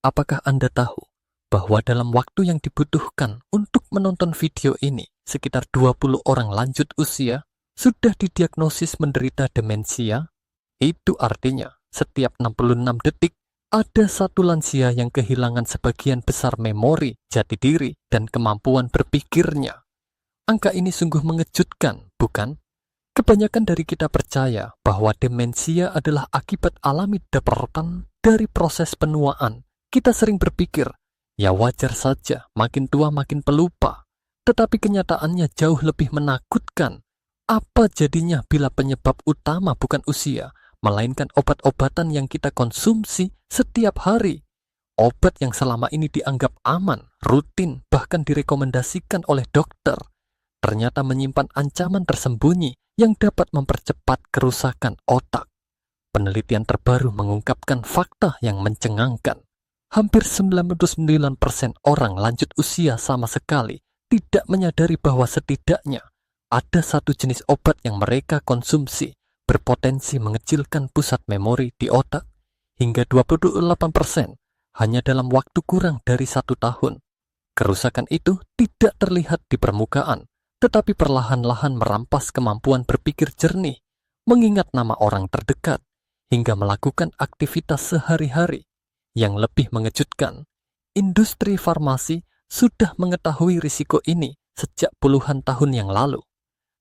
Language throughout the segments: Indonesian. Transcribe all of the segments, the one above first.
Apakah Anda tahu bahwa dalam waktu yang dibutuhkan untuk menonton video ini, sekitar 20 orang lanjut usia sudah didiagnosis menderita demensia? Itu artinya setiap 66 detik ada satu lansia yang kehilangan sebagian besar memori, jati diri, dan kemampuan berpikirnya. Angka ini sungguh mengejutkan, bukan? Kebanyakan dari kita percaya bahwa demensia adalah akibat alami depresen dari proses penuaan. Kita sering berpikir, ya wajar saja, makin tua makin pelupa. Tetapi kenyataannya jauh lebih menakutkan. Apa jadinya bila penyebab utama bukan usia, melainkan obat-obatan yang kita konsumsi setiap hari? Obat yang selama ini dianggap aman, rutin, bahkan direkomendasikan oleh dokter, ternyata menyimpan ancaman tersembunyi yang dapat mempercepat kerusakan otak. Penelitian terbaru mengungkapkan fakta yang mencengangkan. Hampir 99% orang lanjut usia sama sekali tidak menyadari bahwa setidaknya ada satu jenis obat yang mereka konsumsi berpotensi mengecilkan pusat memori di otak hingga 28% hanya dalam waktu kurang dari 1 tahun. Kerusakan itu tidak terlihat di permukaan, tetapi perlahan-lahan merampas kemampuan berpikir jernih, mengingat nama orang terdekat, hingga melakukan aktivitas sehari-hari. Yang lebih mengejutkan, industri farmasi sudah mengetahui risiko ini sejak puluhan tahun yang lalu.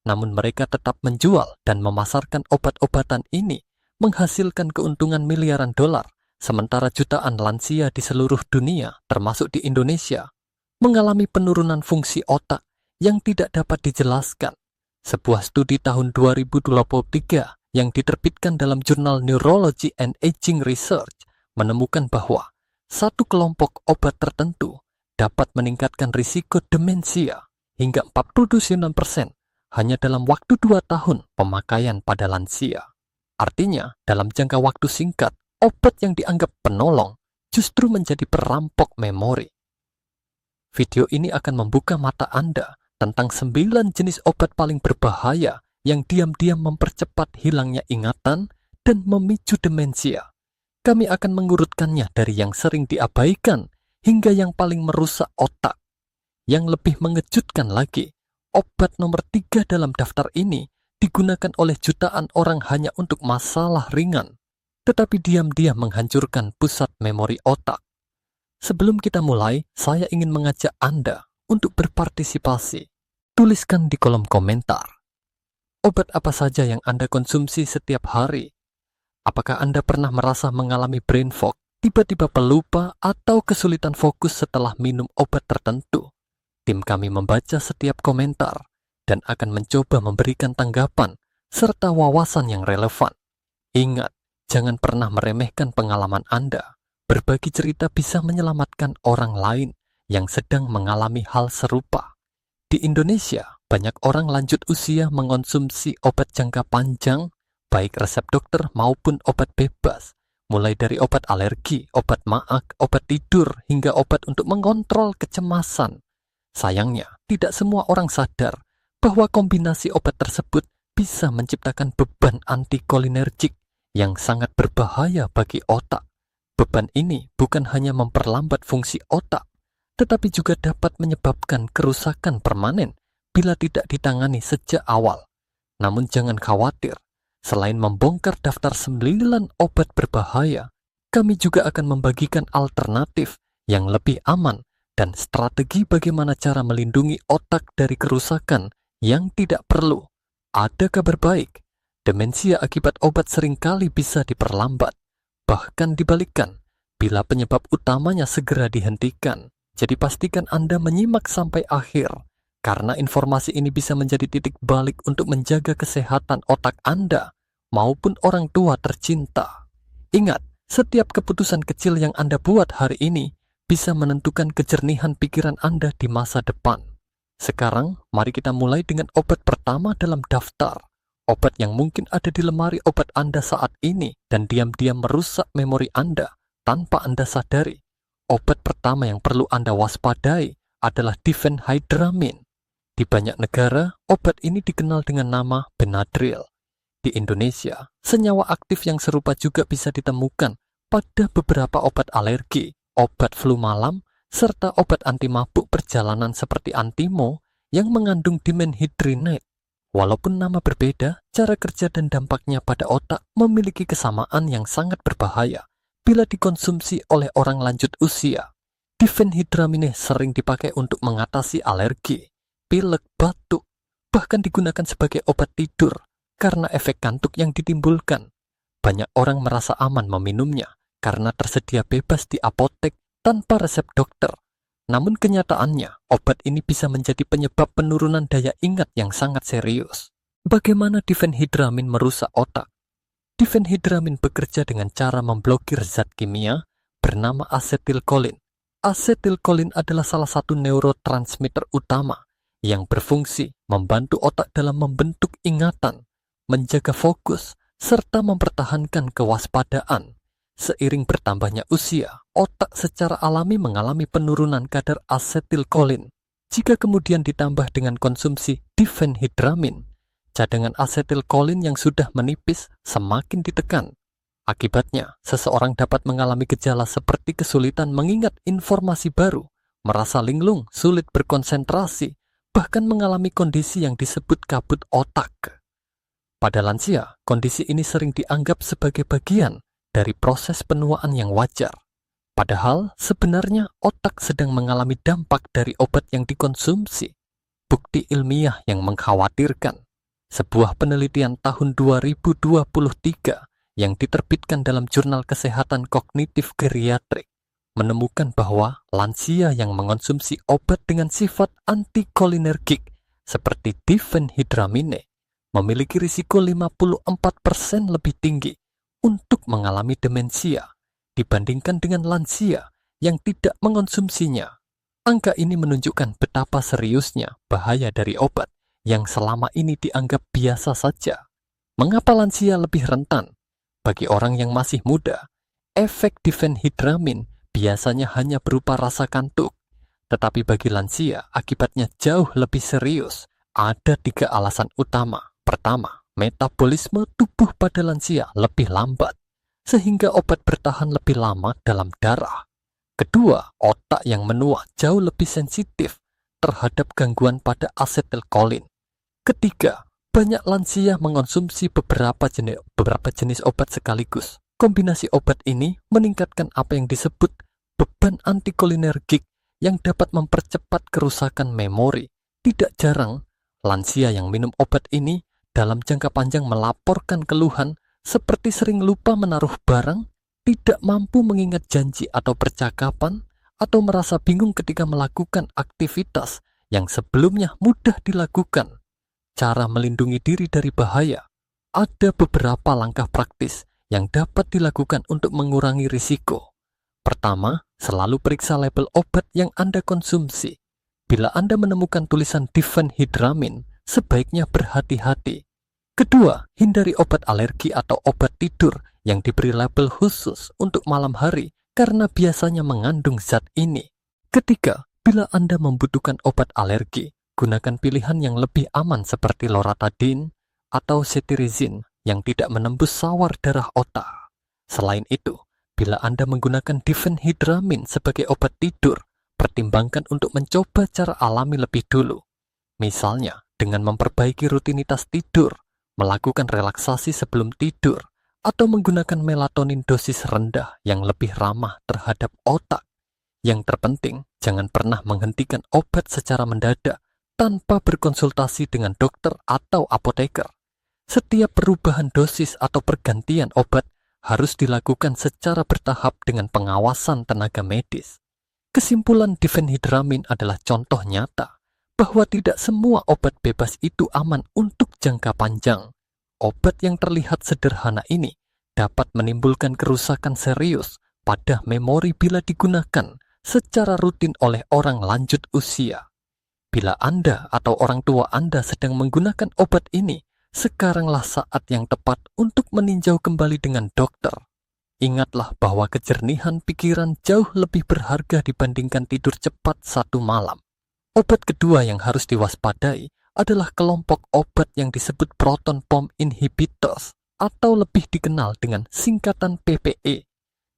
Namun mereka tetap menjual dan memasarkan obat-obatan ini, menghasilkan keuntungan miliaran dolar, sementara jutaan lansia di seluruh dunia, termasuk di Indonesia, mengalami penurunan fungsi otak yang tidak dapat dijelaskan. Sebuah studi tahun 2023 yang diterbitkan dalam jurnal Neurology and Aging Research menemukan bahwa satu kelompok obat tertentu dapat meningkatkan risiko demensia hingga 49% hanya dalam waktu 2 tahun pemakaian pada lansia. Artinya, dalam jangka waktu singkat, obat yang dianggap penolong justru menjadi perampok memori. Video ini akan membuka mata Anda tentang 9 jenis obat paling berbahaya yang diam-diam mempercepat hilangnya ingatan dan memicu demensia. Kami akan mengurutkannya dari yang sering diabaikan hingga yang paling merusak otak. Yang lebih mengejutkan lagi, obat nomor 3 dalam daftar ini digunakan oleh jutaan orang hanya untuk masalah ringan, tetapi diam-diam menghancurkan pusat memori otak. Sebelum kita mulai, saya ingin mengajak Anda untuk berpartisipasi. Tuliskan di kolom komentar, obat apa saja yang Anda konsumsi setiap hari? Apakah Anda pernah merasa mengalami brain fog, tiba-tiba pelupa, atau kesulitan fokus setelah minum obat tertentu? Tim kami membaca setiap komentar dan akan mencoba memberikan tanggapan serta wawasan yang relevan. Ingat, jangan pernah meremehkan pengalaman Anda. Berbagi cerita bisa menyelamatkan orang lain yang sedang mengalami hal serupa. Di Indonesia, banyak orang lanjut usia mengonsumsi obat jangka panjang, baik resep dokter maupun obat bebas, mulai dari obat alergi, obat maag, obat tidur, hingga obat untuk mengontrol kecemasan. Sayangnya, tidak semua orang sadar bahwa kombinasi obat tersebut bisa menciptakan beban antikolinergik yang sangat berbahaya bagi otak. Beban ini bukan hanya memperlambat fungsi otak, tetapi juga dapat menyebabkan kerusakan permanen bila tidak ditangani sejak awal. Namun jangan khawatir, selain membongkar daftar 9 obat berbahaya, kami juga akan membagikan alternatif yang lebih aman dan strategi bagaimana cara melindungi otak dari kerusakan yang tidak perlu. Ada kabar baik, demensia akibat obat seringkali bisa diperlambat, bahkan dibalikkan, bila penyebab utamanya segera dihentikan. Jadi pastikan Anda menyimak sampai akhir, karena informasi ini bisa menjadi titik balik untuk menjaga kesehatan otak Anda maupun orang tua tercinta. Ingat, setiap keputusan kecil yang Anda buat hari ini bisa menentukan kejernihan pikiran Anda di masa depan. Sekarang, mari kita mulai dengan obat pertama dalam daftar. Obat yang mungkin ada di lemari obat Anda saat ini dan diam-diam merusak memori Anda tanpa Anda sadari. Obat pertama yang perlu Anda waspadai adalah diphenhydramine. Di banyak negara, obat ini dikenal dengan nama Benadryl. Di Indonesia, senyawa aktif yang serupa juga bisa ditemukan pada beberapa obat alergi, obat flu malam, serta obat anti mabuk perjalanan seperti Antimo yang mengandung dimenhydrinate. Walaupun nama berbeda, cara kerja dan dampaknya pada otak memiliki kesamaan yang sangat berbahaya bila dikonsumsi oleh orang lanjut usia. Diphenhydramine sering dipakai untuk mengatasi alergi, pilek, batuk, bahkan digunakan sebagai obat tidur karena efek kantuk yang ditimbulkan. Banyak orang merasa aman meminumnya karena tersedia bebas di apotek tanpa resep dokter. Namun kenyataannya, obat ini bisa menjadi penyebab penurunan daya ingat yang sangat serius. Bagaimana diphenhydramin merusak otak? Diphenhydramin bekerja dengan cara memblokir zat kimia bernama asetilkolin. Asetilkolin adalah salah satu neurotransmitter utama yang berfungsi membantu otak dalam membentuk ingatan, menjaga fokus, serta mempertahankan kewaspadaan. Seiring bertambahnya usia, otak secara alami mengalami penurunan kadar asetilkolin. Jika kemudian ditambah dengan konsumsi diphenhydramin, cadangan asetilkolin yang sudah menipis semakin ditekan. Akibatnya, seseorang dapat mengalami gejala seperti kesulitan mengingat informasi baru, merasa linglung, sulit berkonsentrasi, bahkan mengalami kondisi yang disebut kabut otak. Pada lansia, kondisi ini sering dianggap sebagai bagian dari proses penuaan yang wajar. Padahal sebenarnya otak sedang mengalami dampak dari obat yang dikonsumsi. Bukti ilmiah yang mengkhawatirkan. Sebuah penelitian tahun 2023 yang diterbitkan dalam jurnal kesehatan kognitif geriatrik menemukan bahwa lansia yang mengonsumsi obat dengan sifat antikolinergik seperti diphenhydramine memiliki risiko 54% lebih tinggi untuk mengalami demensia dibandingkan dengan lansia yang tidak mengonsumsinya. Angka ini menunjukkan betapa seriusnya bahaya dari obat yang selama ini dianggap biasa saja. Mengapa lansia lebih rentan? Bagi orang yang masih muda, efek diphenhydramin biasanya hanya berupa rasa kantuk. Tetapi bagi lansia, akibatnya jauh lebih serius. Ada 3 alasan utama. Pertama, metabolisme tubuh pada lansia lebih lambat, sehingga obat bertahan lebih lama dalam darah. Kedua, otak yang menua jauh lebih sensitif terhadap gangguan pada asetilkolin. Ketiga, banyak lansia mengonsumsi beberapa jenis obat sekaligus. Kombinasi obat ini meningkatkan apa yang disebut beban antikolinergik yang dapat mempercepat kerusakan memori. Tidak jarang, lansia yang minum obat ini dalam jangka panjang melaporkan keluhan seperti sering lupa menaruh barang, tidak mampu mengingat janji atau percakapan, atau merasa bingung ketika melakukan aktivitas yang sebelumnya mudah dilakukan. Cara melindungi diri dari bahaya. Ada beberapa langkah praktis yang dapat dilakukan untuk mengurangi risiko. Pertama, selalu periksa label obat yang Anda konsumsi. Bila Anda menemukan tulisan diphenhydramin, sebaiknya berhati-hati. Kedua, hindari obat alergi atau obat tidur yang diberi label khusus untuk malam hari karena biasanya mengandung zat ini. Ketiga, bila Anda membutuhkan obat alergi, gunakan pilihan yang lebih aman seperti loratadine atau cetirizine yang tidak menembus sawar darah otak. Selain itu, bila Anda menggunakan diphenhydramin sebagai obat tidur, pertimbangkan untuk mencoba cara alami lebih dulu. Misalnya, dengan memperbaiki rutinitas tidur, melakukan relaksasi sebelum tidur, atau menggunakan melatonin dosis rendah yang lebih ramah terhadap otak. Yang terpenting, jangan pernah menghentikan obat secara mendadak tanpa berkonsultasi dengan dokter atau apoteker. Setiap perubahan dosis atau pergantian obat harus dilakukan secara bertahap dengan pengawasan tenaga medis. Kesimpulan diphenhydramin adalah contoh nyata bahwa tidak semua obat bebas itu aman untuk jangka panjang. Obat yang terlihat sederhana ini dapat menimbulkan kerusakan serius pada memori bila digunakan secara rutin oleh orang lanjut usia. Bila Anda atau orang tua Anda sedang menggunakan obat ini, sekaranglah saat yang tepat untuk meninjau kembali dengan dokter. Ingatlah bahwa kejernihan pikiran jauh lebih berharga dibandingkan tidur cepat 1 malam. Obat kedua yang harus diwaspadai adalah kelompok obat yang disebut proton pump inhibitors atau lebih dikenal dengan singkatan PPE.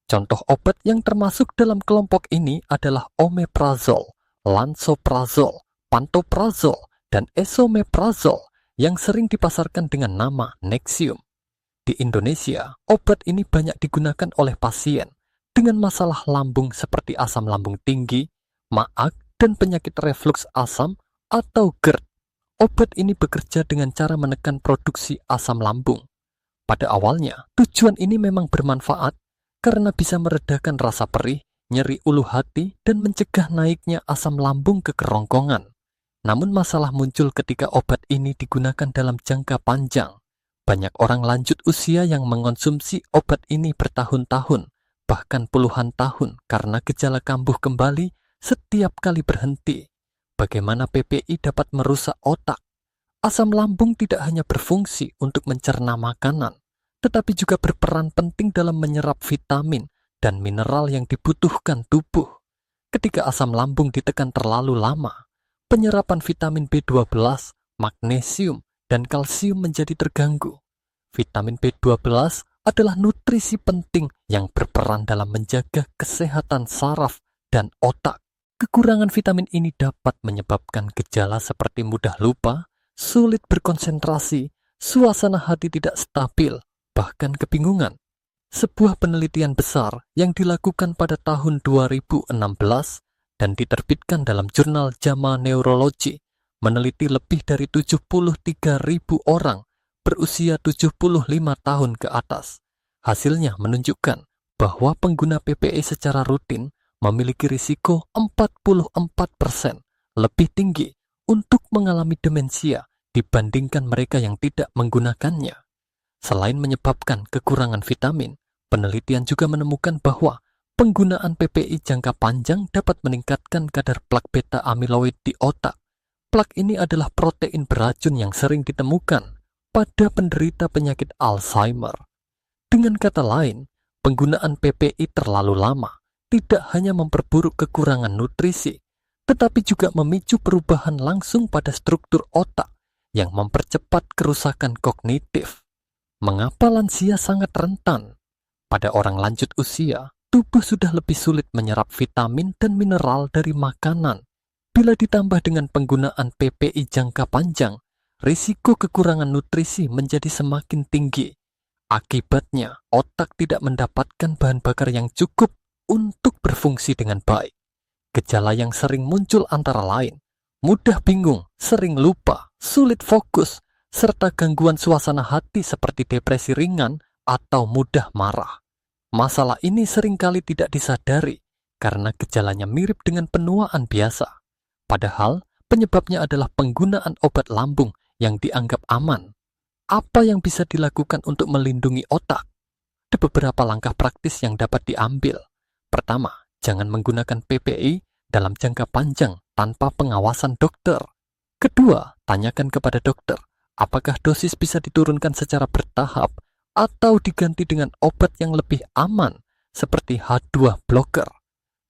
Contoh obat yang termasuk dalam kelompok ini adalah omeprazol, lansoprazol, pantoprazol, dan esomeprazol yang sering dipasarkan dengan nama Nexium. Di Indonesia, obat ini banyak digunakan oleh pasien dengan masalah lambung seperti asam lambung tinggi, maag, dan penyakit refluks asam atau GERD. Obat ini bekerja dengan cara menekan produksi asam lambung. Pada awalnya, tujuan ini memang bermanfaat karena bisa meredakan rasa perih, nyeri ulu hati, dan mencegah naiknya asam lambung ke kerongkongan. Namun masalah muncul ketika obat ini digunakan dalam jangka panjang. Banyak orang lanjut usia yang mengonsumsi obat ini bertahun-tahun, bahkan puluhan tahun karena gejala kambuh kembali setiap kali berhenti. Bagaimana PPI dapat merusak otak? Asam lambung tidak hanya berfungsi untuk mencerna makanan, tetapi juga berperan penting dalam menyerap vitamin dan mineral yang dibutuhkan tubuh. Ketika asam lambung ditekan terlalu lama, penyerapan vitamin B12, magnesium, dan kalsium menjadi terganggu. Vitamin B12 adalah nutrisi penting yang berperan dalam menjaga kesehatan saraf dan otak. Kekurangan vitamin ini dapat menyebabkan gejala seperti mudah lupa, sulit berkonsentrasi, suasana hati tidak stabil, bahkan kebingungan. Sebuah penelitian besar yang dilakukan pada tahun 2016 dan diterbitkan dalam jurnal JAMA Neurology meneliti lebih dari 73.000 orang berusia 75 tahun ke atas. Hasilnya menunjukkan bahwa pengguna PPI secara rutin memiliki risiko 44% lebih tinggi untuk mengalami demensia dibandingkan mereka yang tidak menggunakannya. Selain menyebabkan kekurangan vitamin, penelitian juga menemukan bahwa penggunaan PPI jangka panjang dapat meningkatkan kadar plak beta amiloid di otak. Plak ini adalah protein beracun yang sering ditemukan pada penderita penyakit Alzheimer. Dengan kata lain, penggunaan PPI terlalu lama tidak hanya memperburuk kekurangan nutrisi, tetapi juga memicu perubahan langsung pada struktur otak yang mempercepat kerusakan kognitif. Mengapa lansia sangat rentan? Pada orang lanjut usia, tubuh sudah lebih sulit menyerap vitamin dan mineral dari makanan. Bila ditambah dengan penggunaan PPI jangka panjang, risiko kekurangan nutrisi menjadi semakin tinggi. Akibatnya, otak tidak mendapatkan bahan bakar yang cukup untuk berfungsi dengan baik. Gejala yang sering muncul antara lain, mudah bingung, sering lupa, sulit fokus, serta gangguan suasana hati seperti depresi ringan atau mudah marah. Masalah ini seringkali tidak disadari karena gejalanya mirip dengan penuaan biasa. Padahal, penyebabnya adalah penggunaan obat lambung yang dianggap aman. Apa yang bisa dilakukan untuk melindungi otak? Ada beberapa langkah praktis yang dapat diambil. Pertama, jangan menggunakan PPI dalam jangka panjang tanpa pengawasan dokter. Kedua, tanyakan kepada dokter apakah dosis bisa diturunkan secara bertahap atau diganti dengan obat yang lebih aman seperti H2 blocker.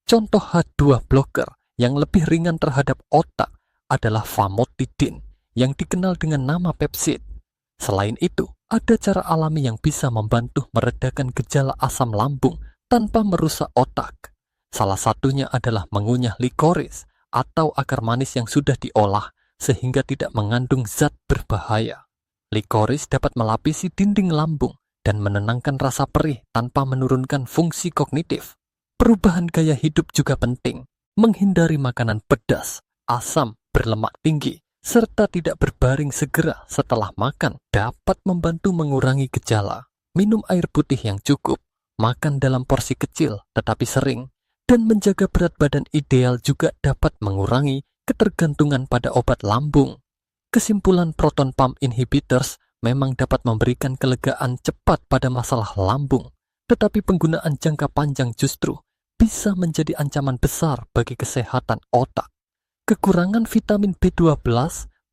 Contoh H2 blocker yang lebih ringan terhadap otak adalah famotidin yang dikenal dengan nama Pepcid. Selain itu, ada cara alami yang bisa membantu meredakan gejala asam lambung tanpa merusak otak. Salah satunya adalah mengunyah likoris atau akar manis yang sudah diolah sehingga tidak mengandung zat berbahaya. Likoris dapat melapisi dinding lambung dan menenangkan rasa perih tanpa menurunkan fungsi kognitif. Perubahan gaya hidup juga penting. Menghindari makanan pedas, asam, berlemak tinggi, serta tidak berbaring segera setelah makan dapat membantu mengurangi gejala. Minum air putih yang cukup, makan dalam porsi kecil tetapi sering, dan menjaga berat badan ideal juga dapat mengurangi ketergantungan pada obat lambung. Kesimpulan proton pump inhibitors memang dapat memberikan kelegaan cepat pada masalah lambung, tetapi penggunaan jangka panjang justru bisa menjadi ancaman besar bagi kesehatan otak. Kekurangan vitamin B12,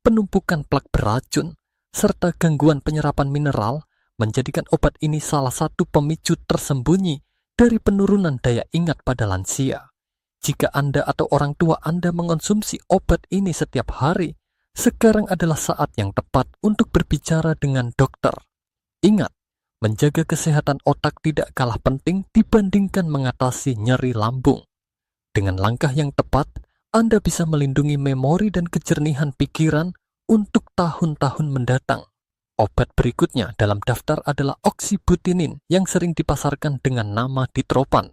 penumpukan plak beracun, serta gangguan penyerapan mineral menjadikan obat ini salah satu pemicu tersembunyi dari penurunan daya ingat pada lansia. Jika Anda atau orang tua Anda mengonsumsi obat ini setiap hari, sekarang adalah saat yang tepat untuk berbicara dengan dokter. Ingat, menjaga kesehatan otak tidak kalah penting dibandingkan mengatasi nyeri lambung. Dengan langkah yang tepat, Anda bisa melindungi memori dan kejernihan pikiran untuk tahun-tahun mendatang. Obat berikutnya dalam daftar adalah oksibutinin yang sering dipasarkan dengan nama ditropan.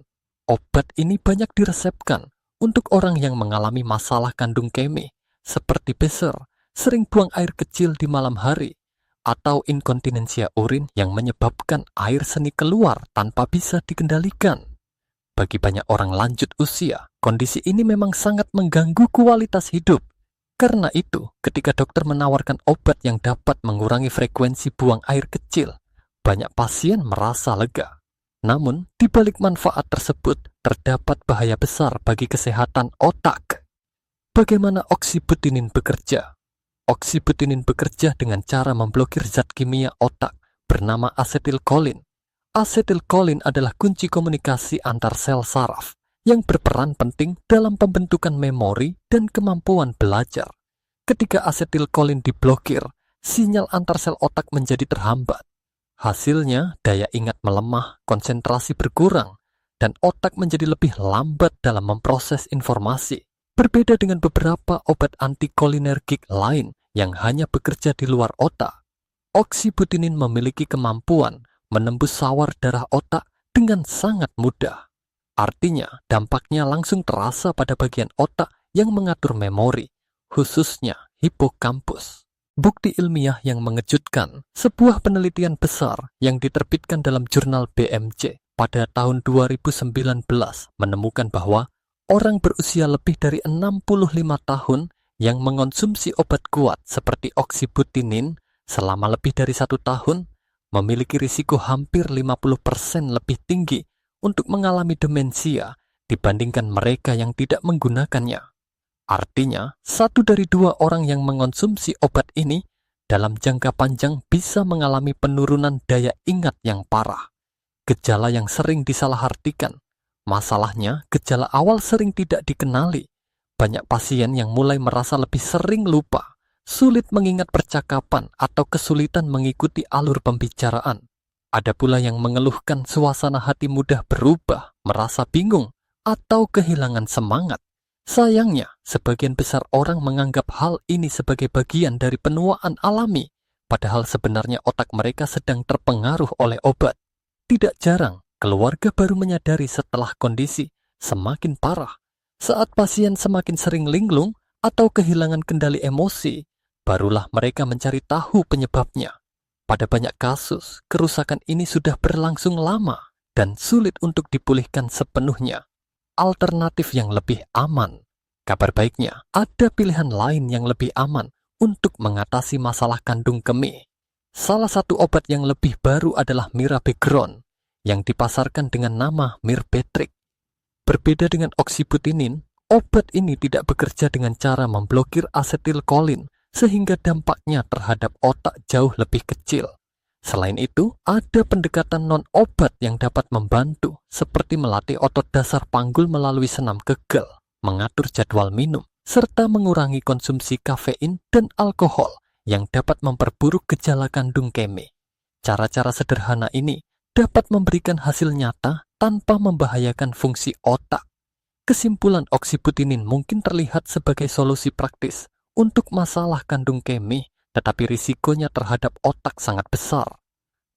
Obat ini banyak diresepkan untuk orang yang mengalami masalah kandung kemih, seperti beser, sering buang air kecil di malam hari, atau inkontinensia urin yang menyebabkan air seni keluar tanpa bisa dikendalikan. Bagi banyak orang lanjut usia, kondisi ini memang sangat mengganggu kualitas hidup. Karena itu, ketika dokter menawarkan obat yang dapat mengurangi frekuensi buang air kecil, banyak pasien merasa lega. Namun, di balik manfaat tersebut, terdapat bahaya besar bagi kesehatan otak. Bagaimana oksibutinin bekerja? Oksibutinin bekerja dengan cara memblokir zat kimia otak bernama asetilkolin. Asetilkolin adalah kunci komunikasi antar sel saraf yang berperan penting dalam pembentukan memori dan kemampuan belajar. Ketika asetilkolin diblokir, sinyal antar sel otak menjadi terhambat. Hasilnya, daya ingat melemah, konsentrasi berkurang, dan otak menjadi lebih lambat dalam memproses informasi. Berbeda dengan beberapa obat antikolinergik lain yang hanya bekerja di luar otak, oksibutinin memiliki kemampuan menembus sawar darah otak dengan sangat mudah. Artinya, dampaknya langsung terasa pada bagian otak yang mengatur memori, khususnya hipokampus. Bukti ilmiah yang mengejutkan, sebuah penelitian besar yang diterbitkan dalam jurnal BMJ pada tahun 2019 menemukan bahwa orang berusia lebih dari 65 tahun yang mengonsumsi obat kuat seperti oksibutinin selama lebih dari 1 tahun memiliki risiko hampir 50% lebih tinggi untuk mengalami demensia dibandingkan mereka yang tidak menggunakannya. Artinya, 1 dari 2 orang yang mengonsumsi obat ini dalam jangka panjang bisa mengalami penurunan daya ingat yang parah. Gejala yang sering disalahartikan. Masalahnya, gejala awal sering tidak dikenali. Banyak pasien yang mulai merasa lebih sering lupa, sulit mengingat percakapan atau kesulitan mengikuti alur pembicaraan. Ada pula yang mengeluhkan suasana hati mudah berubah, merasa bingung, atau kehilangan semangat. Sayangnya, sebagian besar orang menganggap hal ini sebagai bagian dari penuaan alami, padahal sebenarnya otak mereka sedang terpengaruh oleh obat. Tidak jarang, keluarga baru menyadari setelah kondisi semakin parah. Saat pasien semakin sering linglung atau kehilangan kendali emosi, barulah mereka mencari tahu penyebabnya. Pada banyak kasus, kerusakan ini sudah berlangsung lama dan sulit untuk dipulihkan sepenuhnya. Alternatif yang lebih aman. Kabar baiknya, ada pilihan lain yang lebih aman untuk mengatasi masalah kandung kemih. Salah satu obat yang lebih baru adalah mirabegron, yang dipasarkan dengan nama Myrbetriq. Berbeda dengan oksibutinin, obat ini tidak bekerja dengan cara memblokir asetilkolin, sehingga dampaknya terhadap otak jauh lebih kecil. Selain itu, ada pendekatan non-obat yang dapat membantu, seperti melatih otot dasar panggul melalui senam kegel, mengatur jadwal minum, serta mengurangi konsumsi kafein dan alkohol yang dapat memperburuk gejala kandung kemih. Cara-cara sederhana ini dapat memberikan hasil nyata tanpa membahayakan fungsi otak. Kesimpulan oksibutinin mungkin terlihat sebagai solusi praktis untuk masalah kandung kemih, tetapi risikonya terhadap otak sangat besar,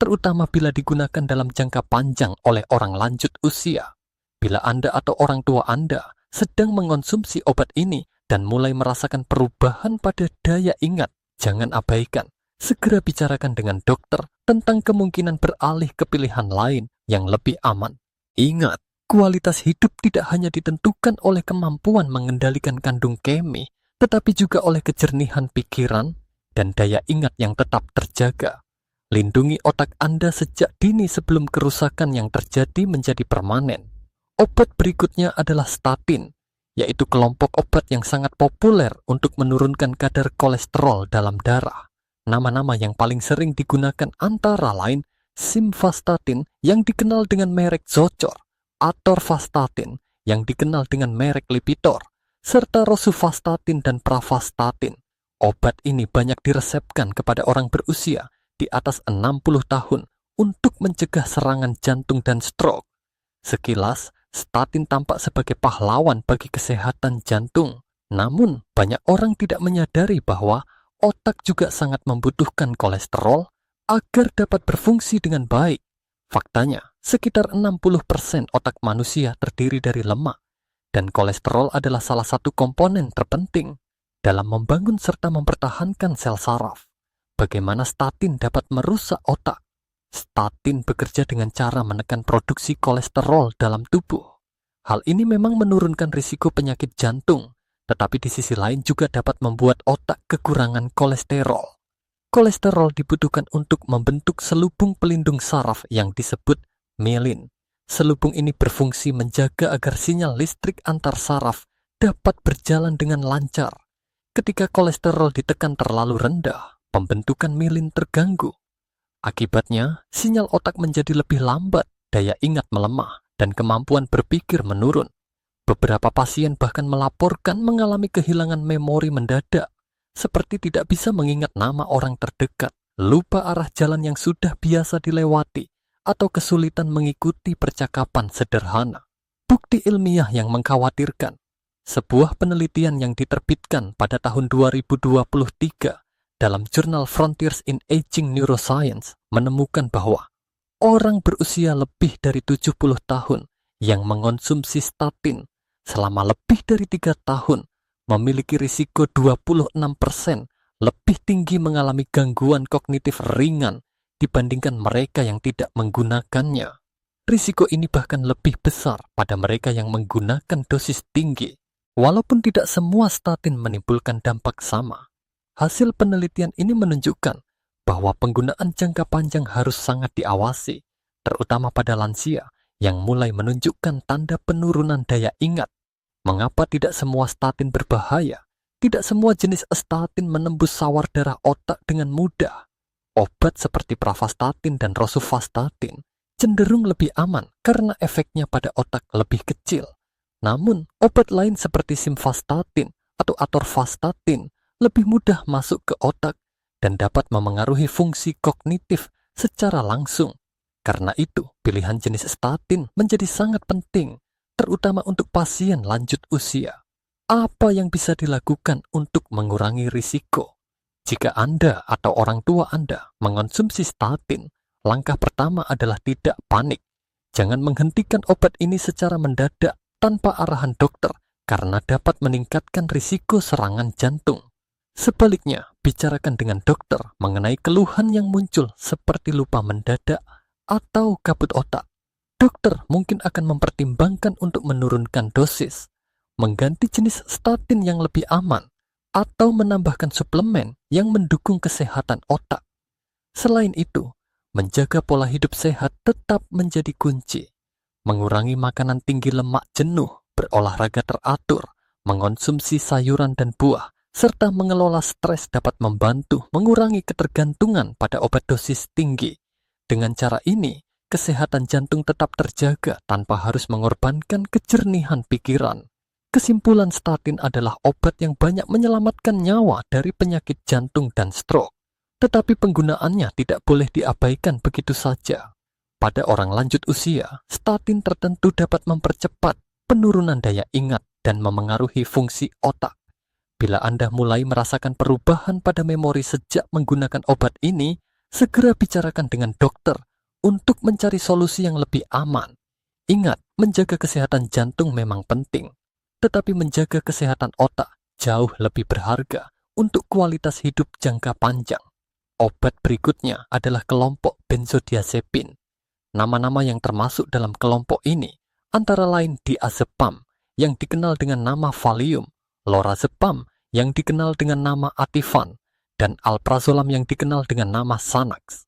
terutama bila digunakan dalam jangka panjang oleh orang lanjut usia. Bila Anda atau orang tua Anda sedang mengonsumsi obat ini dan mulai merasakan perubahan pada daya ingat, jangan abaikan. Segera bicarakan dengan dokter tentang kemungkinan beralih ke pilihan lain yang lebih aman. Ingat, kualitas hidup tidak hanya ditentukan oleh kemampuan mengendalikan kandung kemih, tetapi juga oleh kejernihan pikiran dan daya ingat yang tetap terjaga. Lindungi otak Anda sejak dini sebelum kerusakan yang terjadi menjadi permanen. Obat berikutnya adalah statin, yaitu kelompok obat yang sangat populer untuk menurunkan kadar kolesterol dalam darah. Nama-nama yang paling sering digunakan antara lain simvastatin yang dikenal dengan merek Zocor, atorvastatin yang dikenal dengan merek Lipitor, serta rosuvastatin dan pravastatin. Obat ini banyak diresepkan kepada orang berusia di atas 60 tahun untuk mencegah serangan jantung dan stroke. Sekilas, statin tampak sebagai pahlawan bagi kesehatan jantung. Namun, banyak orang tidak menyadari bahwa otak juga sangat membutuhkan kolesterol agar dapat berfungsi dengan baik. Faktanya, sekitar 60% otak manusia terdiri dari lemak, dan kolesterol adalah salah satu komponen terpenting dalam membangun serta mempertahankan sel saraf. Bagaimana statin dapat merusak otak? Statin bekerja dengan cara menekan produksi kolesterol dalam tubuh. Hal ini memang menurunkan risiko penyakit jantung, tetapi di sisi lain juga dapat membuat otak kekurangan kolesterol. Kolesterol dibutuhkan untuk membentuk selubung pelindung saraf yang disebut mielin. Selubung ini berfungsi menjaga agar sinyal listrik antar saraf dapat berjalan dengan lancar. Ketika kolesterol ditekan terlalu rendah, pembentukan mielin terganggu. Akibatnya, sinyal otak menjadi lebih lambat, daya ingat melemah, dan kemampuan berpikir menurun. Beberapa pasien bahkan melaporkan mengalami kehilangan memori mendadak, seperti tidak bisa mengingat nama orang terdekat, lupa arah jalan yang sudah biasa dilewati, atau kesulitan mengikuti percakapan sederhana. Bukti ilmiah yang mengkhawatirkan. Sebuah penelitian yang diterbitkan pada tahun 2023 dalam jurnal Frontiers in Aging Neuroscience menemukan bahwa orang berusia lebih dari 70 tahun yang mengonsumsi statin selama lebih dari 3 tahun memiliki risiko 26% lebih tinggi mengalami gangguan kognitif ringan dibandingkan mereka yang tidak menggunakannya. Risiko ini bahkan lebih besar pada mereka yang menggunakan dosis tinggi. Walaupun tidak semua statin menimbulkan dampak sama, hasil penelitian ini menunjukkan bahwa penggunaan jangka panjang harus sangat diawasi, terutama pada lansia yang mulai menunjukkan tanda penurunan daya ingat. Mengapa tidak semua statin berbahaya? Tidak semua jenis statin menembus sawar darah otak dengan mudah. Obat seperti pravastatin dan rosuvastatin cenderung lebih aman karena efeknya pada otak lebih kecil. Namun, obat lain seperti simvastatin atau atorvastatin lebih mudah masuk ke otak dan dapat memengaruhi fungsi kognitif secara langsung. Karena itu, pilihan jenis statin menjadi sangat penting, terutama untuk pasien lanjut usia. Apa yang bisa dilakukan untuk mengurangi risiko? Jika Anda atau orang tua Anda mengonsumsi statin, langkah pertama adalah tidak panik. Jangan menghentikan obat ini secara mendadak tanpa arahan dokter, karena dapat meningkatkan risiko serangan jantung. Sebaliknya, bicarakan dengan dokter mengenai keluhan yang muncul seperti lupa mendadak atau kabut otak. Dokter mungkin akan mempertimbangkan untuk menurunkan dosis, mengganti jenis statin yang lebih aman, atau menambahkan suplemen yang mendukung kesehatan otak. Selain itu, menjaga pola hidup sehat tetap menjadi kunci. Mengurangi makanan tinggi lemak jenuh, berolahraga teratur, mengonsumsi sayuran dan buah, serta mengelola stres dapat membantu mengurangi ketergantungan pada obat dosis tinggi. Dengan cara ini, kesehatan jantung tetap terjaga tanpa harus mengorbankan kejernihan pikiran. Kesimpulan, statin adalah obat yang banyak menyelamatkan nyawa dari penyakit jantung dan stroke. Tetapi penggunaannya tidak boleh diabaikan begitu saja. Pada orang lanjut usia, statin tertentu dapat mempercepat penurunan daya ingat dan memengaruhi fungsi otak. Bila Anda mulai merasakan perubahan pada memori sejak menggunakan obat ini, segera bicarakan dengan dokter untuk mencari solusi yang lebih aman. Ingat, menjaga kesehatan jantung memang penting, tetapi menjaga kesehatan otak jauh lebih berharga untuk kualitas hidup jangka panjang. Obat berikutnya adalah kelompok benzodiazepin. Nama-nama yang termasuk dalam kelompok ini antara lain diazepam yang dikenal dengan nama Valium, lorazepam yang dikenal dengan nama Ativan, dan alprazolam yang dikenal dengan nama Xanax.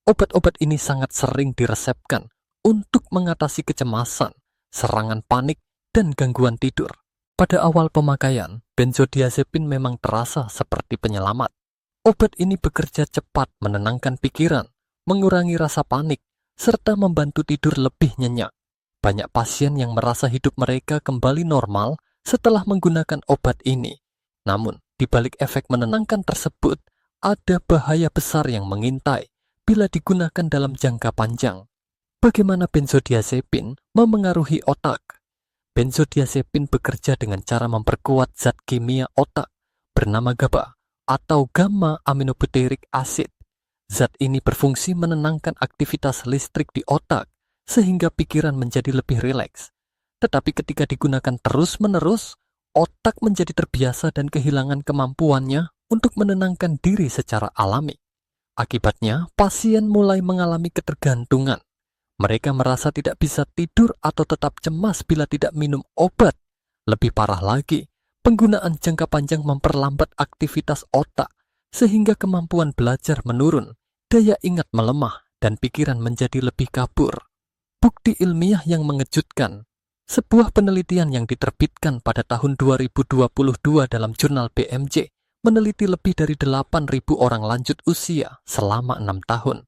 Obat-obat ini sangat sering diresepkan untuk mengatasi kecemasan, serangan panik, dan gangguan tidur. Pada awal pemakaian, benzodiazepin memang terasa seperti penyelamat. Obat ini bekerja cepat menenangkan pikiran, mengurangi rasa panik, serta membantu tidur lebih nyenyak. Banyak pasien yang merasa hidup mereka kembali normal setelah menggunakan obat ini. Namun, di balik efek menenangkan tersebut, ada bahaya besar yang mengintai bila digunakan dalam jangka panjang. Bagaimana benzodiazepin memengaruhi otak? Benzodiazepin bekerja dengan cara memperkuat zat kimia otak bernama GABA atau gamma aminobutyric acid. Zat ini berfungsi menenangkan aktivitas listrik di otak sehingga pikiran menjadi lebih rileks. Tetapi ketika digunakan terus-menerus, otak menjadi terbiasa dan kehilangan kemampuannya untuk menenangkan diri secara alami. Akibatnya, pasien mulai mengalami ketergantungan. Mereka merasa tidak bisa tidur atau tetap cemas bila tidak minum obat. Lebih parah lagi, penggunaan jangka panjang memperlambat aktivitas otak, sehingga kemampuan belajar menurun, daya ingat melemah, dan pikiran menjadi lebih kabur. Bukti ilmiah yang mengejutkan. Sebuah penelitian yang diterbitkan pada tahun 2022 dalam jurnal BMJ meneliti lebih dari 8.000 orang lanjut usia selama 6 tahun.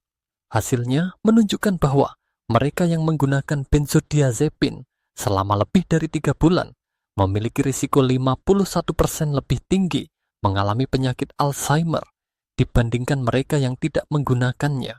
Hasilnya menunjukkan bahwa mereka yang menggunakan benzodiazepin selama lebih dari 3 bulan memiliki risiko 51% lebih tinggi mengalami penyakit Alzheimer dibandingkan mereka yang tidak menggunakannya.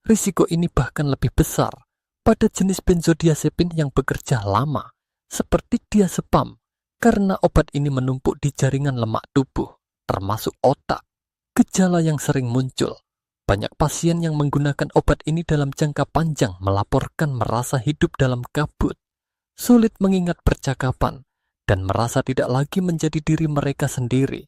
Risiko ini bahkan lebih besar pada jenis benzodiazepin yang bekerja lama, seperti diazepam, karena obat ini menumpuk di jaringan lemak tubuh, termasuk otak. Gejala yang sering muncul. Banyak pasien yang menggunakan obat ini dalam jangka panjang melaporkan merasa hidup dalam kabut, sulit mengingat percakapan, dan merasa tidak lagi menjadi diri mereka sendiri.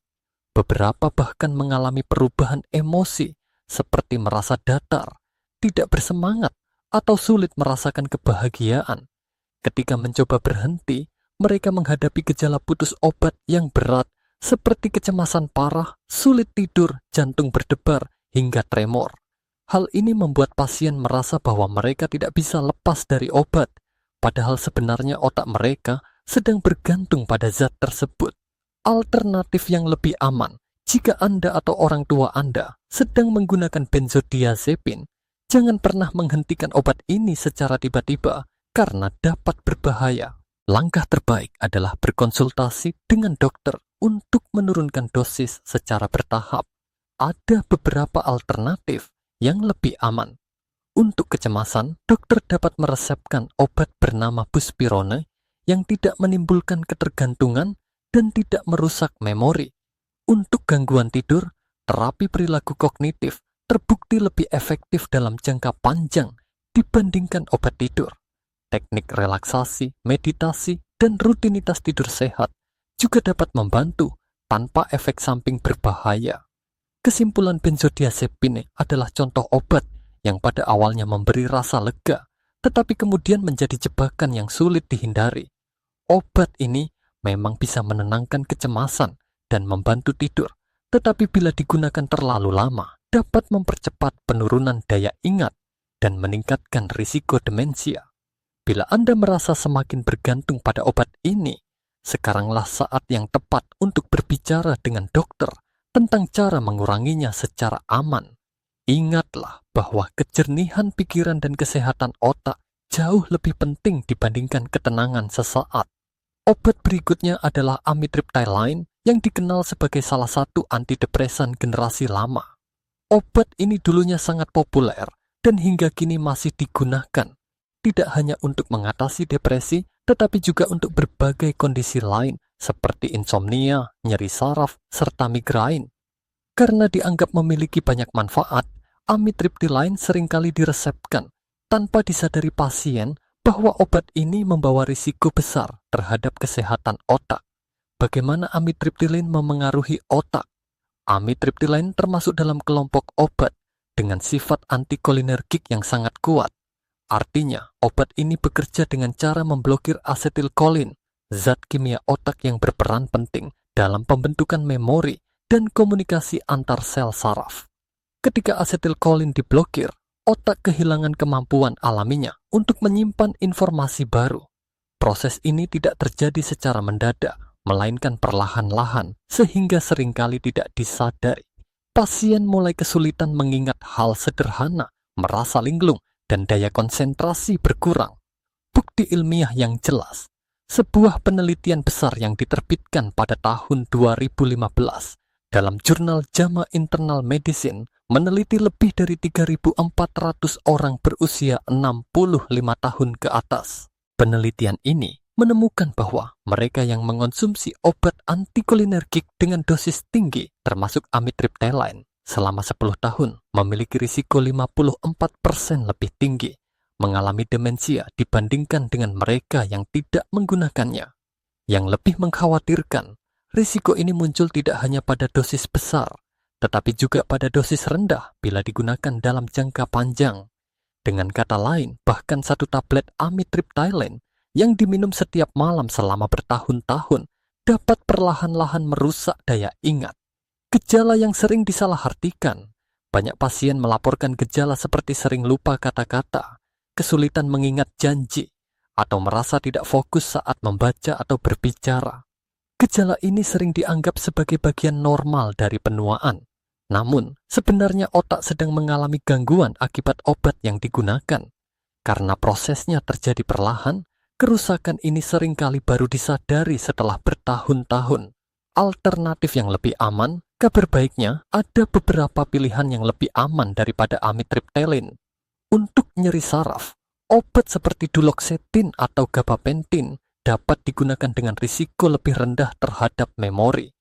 Beberapa bahkan mengalami perubahan emosi, seperti merasa datar, tidak bersemangat, atau sulit merasakan kebahagiaan. Ketika mencoba berhenti, mereka menghadapi gejala putus obat yang berat, seperti kecemasan parah, sulit tidur, jantung berdebar, hingga tremor. Hal ini membuat pasien merasa bahwa mereka tidak bisa lepas dari obat, padahal sebenarnya otak mereka sedang bergantung pada zat tersebut. Alternatif yang lebih aman, jika Anda atau orang tua Anda sedang menggunakan benzodiazepin, jangan pernah menghentikan obat ini secara tiba-tiba karena dapat berbahaya. Langkah terbaik adalah berkonsultasi dengan dokter untuk menurunkan dosis secara bertahap. Ada beberapa alternatif yang lebih aman. Untuk kecemasan, dokter dapat meresepkan obat bernama buspirone yang tidak menimbulkan ketergantungan dan tidak merusak memori. Untuk gangguan tidur, terapi perilaku kognitif terbukti lebih efektif dalam jangka panjang dibandingkan obat tidur. Teknik relaksasi, meditasi, dan rutinitas tidur sehat juga dapat membantu tanpa efek samping berbahaya. Kesimpulan benzodiazepine adalah contoh obat yang pada awalnya memberi rasa lega, tetapi kemudian menjadi jebakan yang sulit dihindari. Obat ini memang bisa menenangkan kecemasan dan membantu tidur, tetapi bila digunakan terlalu lama, dapat mempercepat penurunan daya ingat dan meningkatkan risiko demensia. Bila Anda merasa semakin bergantung pada obat ini, sekaranglah saat yang tepat untuk berbicara dengan dokter tentang cara menguranginya secara aman. Ingatlah bahwa kejernihan pikiran dan kesehatan otak jauh lebih penting dibandingkan ketenangan sesaat. Obat berikutnya adalah amitriptyline yang dikenal sebagai salah satu antidepresan generasi lama. Obat ini dulunya sangat populer dan hingga kini masih digunakan, tidak hanya untuk mengatasi depresi, tetapi juga untuk berbagai kondisi lain seperti insomnia, nyeri saraf, serta migrain. Karena dianggap memiliki banyak manfaat, amitriptyline seringkali diresepkan tanpa disadari pasien bahwa obat ini membawa risiko besar terhadap kesehatan otak. Bagaimana amitriptyline memengaruhi otak? Amitriptyline termasuk dalam kelompok obat dengan sifat antikolinergik yang sangat kuat. Artinya, obat ini bekerja dengan cara memblokir asetilkolin, zat kimia otak yang berperan penting dalam pembentukan memori dan komunikasi antar sel saraf. Ketika asetilkolin diblokir, otak kehilangan kemampuan alaminya untuk menyimpan informasi baru. Proses ini tidak terjadi secara mendadak, melainkan perlahan-lahan, sehingga seringkali tidak disadari. Pasien mulai kesulitan mengingat hal sederhana, merasa linglung, dan daya konsentrasi berkurang. Bukti ilmiah yang jelas. Sebuah penelitian besar yang diterbitkan pada tahun 2015 dalam jurnal JAMA Internal Medicine meneliti lebih dari 3.400 orang berusia 65 tahun ke atas. Penelitian ini menemukan bahwa mereka yang mengonsumsi obat antikolinergik dengan dosis tinggi, termasuk amitriptyline, selama 10 tahun memiliki risiko 54% lebih tinggi mengalami demensia dibandingkan dengan mereka yang tidak menggunakannya. Yang lebih mengkhawatirkan, risiko ini muncul tidak hanya pada dosis besar, tetapi juga pada dosis rendah bila digunakan dalam jangka panjang. Dengan kata lain, bahkan satu tablet amitriptyline yang diminum setiap malam selama bertahun-tahun dapat perlahan-lahan merusak daya ingat. Gejala yang sering disalahartikan. Banyak pasien melaporkan gejala seperti sering lupa kata-kata, kesulitan mengingat janji, atau merasa tidak fokus saat membaca atau berbicara. Gejala ini sering dianggap sebagai bagian normal dari penuaan. Namun, sebenarnya otak sedang mengalami gangguan akibat obat yang digunakan. Karena prosesnya terjadi perlahan, kerusakan ini seringkali baru disadari setelah bertahun-tahun. Alternatif yang lebih aman, kabar baiknya ada beberapa pilihan yang lebih aman daripada amitriptyline. Untuk nyeri saraf, obat seperti duloxetine atau gabapentin dapat digunakan dengan risiko lebih rendah terhadap memori.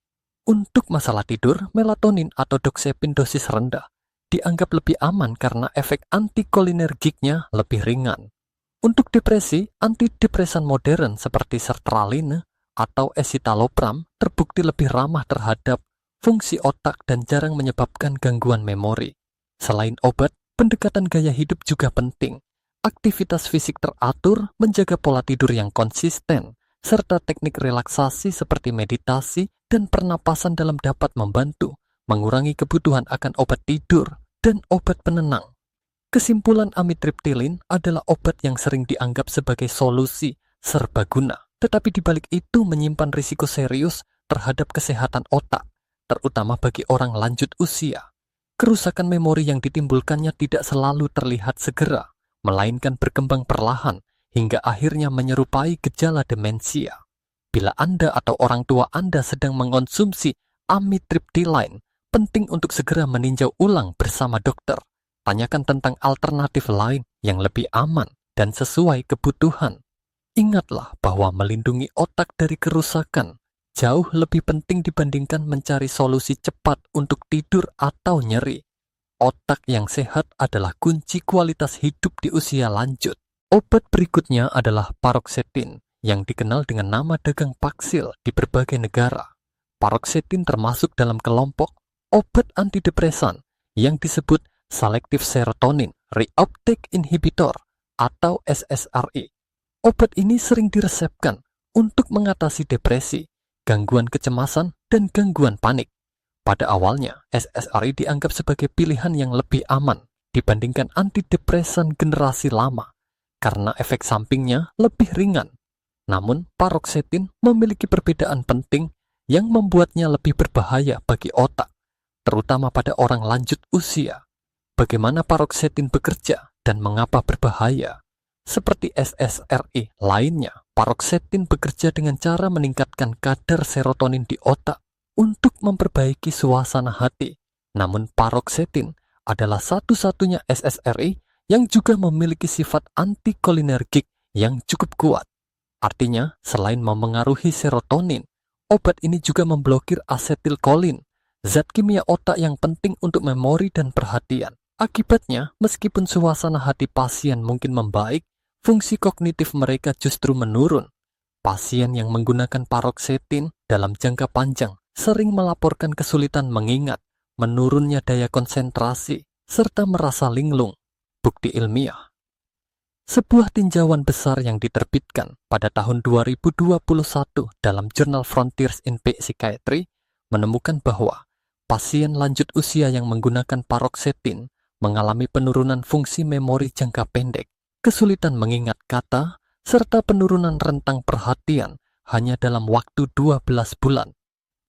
Untuk masalah tidur, melatonin atau doxepin dosis rendah dianggap lebih aman karena efek antikolinergiknya lebih ringan. Untuk depresi, antidepresan modern seperti sertraline atau escitalopram terbukti lebih ramah terhadap fungsi otak dan jarang menyebabkan gangguan memori. Selain obat, pendekatan gaya hidup juga penting. Aktivitas fisik teratur, menjaga pola tidur yang konsisten, serta teknik relaksasi seperti meditasi dan pernapasan dalam dapat membantu mengurangi kebutuhan akan obat tidur dan obat penenang. Kesimpulan, amitriptyline adalah obat yang sering dianggap sebagai solusi serbaguna, tetapi di balik itu menyimpan risiko serius terhadap kesehatan otak, terutama bagi orang lanjut usia. Kerusakan memori yang ditimbulkannya tidak selalu terlihat segera, melainkan berkembang perlahan hingga akhirnya menyerupai gejala demensia. Bila Anda atau orang tua Anda sedang mengonsumsi amitriptyline, penting untuk segera meninjau ulang bersama dokter. Tanyakan tentang alternatif lain yang lebih aman dan sesuai kebutuhan. Ingatlah bahwa melindungi otak dari kerusakan jauh lebih penting dibandingkan mencari solusi cepat untuk tidur atau nyeri. Otak yang sehat adalah kunci kualitas hidup di usia lanjut. Obat berikutnya adalah paroxetine, yang dikenal dengan nama dagang Paxil di berbagai negara. Paroxetine termasuk dalam kelompok obat antidepresan yang disebut Selective Serotonin Reuptake Inhibitor atau SSRI. Obat ini sering diresepkan untuk mengatasi depresi, gangguan kecemasan, dan gangguan panik. Pada awalnya, SSRI dianggap sebagai pilihan yang lebih aman dibandingkan antidepresan generasi lama karena efek sampingnya lebih ringan. Namun, paroxetine memiliki perbedaan penting yang membuatnya lebih berbahaya bagi otak, terutama pada orang lanjut usia. Bagaimana paroxetine bekerja dan mengapa berbahaya? Seperti SSRI lainnya, paroxetine bekerja dengan cara meningkatkan kadar serotonin di otak untuk memperbaiki suasana hati. Namun paroxetine adalah satu-satunya SSRI yang juga memiliki sifat antikolinergik yang cukup kuat. Artinya, selain memengaruhi serotonin, obat ini juga memblokir asetilkolin, zat kimia otak yang penting untuk memori dan perhatian. Akibatnya, meskipun suasana hati pasien mungkin membaik, fungsi kognitif mereka justru menurun. Pasien yang menggunakan paroxetine dalam jangka panjang sering melaporkan kesulitan mengingat, menurunnya daya konsentrasi, serta merasa linglung. Bukti ilmiah. Sebuah tinjauan besar yang diterbitkan pada tahun 2021 dalam jurnal Frontiers in Psychiatry menemukan bahwa pasien lanjut usia yang menggunakan paroxetine mengalami penurunan fungsi memori jangka pendek, kesulitan mengingat kata, serta penurunan rentang perhatian hanya dalam waktu 12 bulan.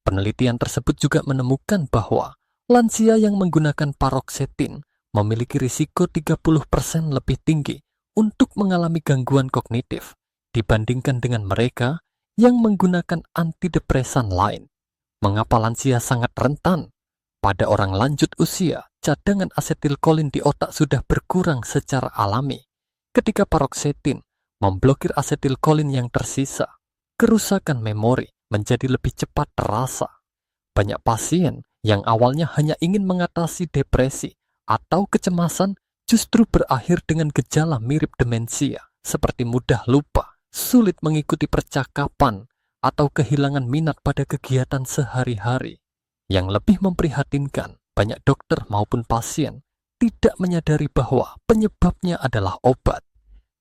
Penelitian tersebut juga menemukan bahwa lansia yang menggunakan paroxetine memiliki risiko 30% lebih tinggi untuk mengalami gangguan kognitif dibandingkan dengan mereka yang menggunakan antidepresan lain. Mengapa lansia sangat rentan? Pada orang lanjut usia, cadangan asetilkolin di otak sudah berkurang secara alami. Ketika paroxetin memblokir asetilkolin yang tersisa, kerusakan memori menjadi lebih cepat terasa. Banyak pasien yang awalnya hanya ingin mengatasi depresi atau kecemasan justru berakhir dengan gejala mirip demensia, seperti mudah lupa, sulit mengikuti percakapan, atau kehilangan minat pada kegiatan sehari-hari. Yang lebih memprihatinkan, banyak dokter maupun pasien tidak menyadari bahwa penyebabnya adalah obat.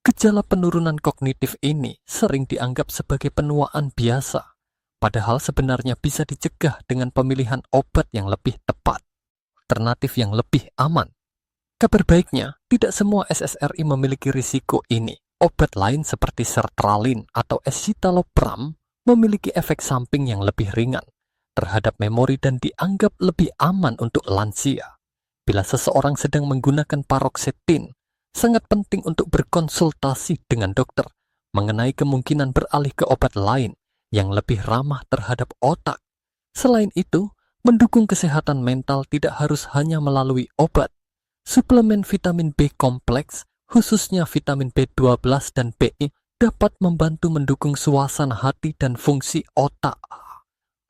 Gejala penurunan kognitif ini sering dianggap sebagai penuaan biasa, padahal sebenarnya bisa dicegah dengan pemilihan obat yang lebih tepat, alternatif yang lebih aman. Kabar baiknya, tidak semua SSRI memiliki risiko ini. Obat lain seperti sertralin atau escitalopram memiliki efek samping yang lebih ringan terhadap memori dan dianggap lebih aman untuk lansia. Bila seseorang sedang menggunakan paroxetin, sangat penting untuk berkonsultasi dengan dokter mengenai kemungkinan beralih ke obat lain yang lebih ramah terhadap otak. Selain itu, mendukung kesehatan mental tidak harus hanya melalui obat. Suplemen vitamin B kompleks, khususnya vitamin B12 dan BI, dapat membantu mendukung suasana hati dan fungsi otak.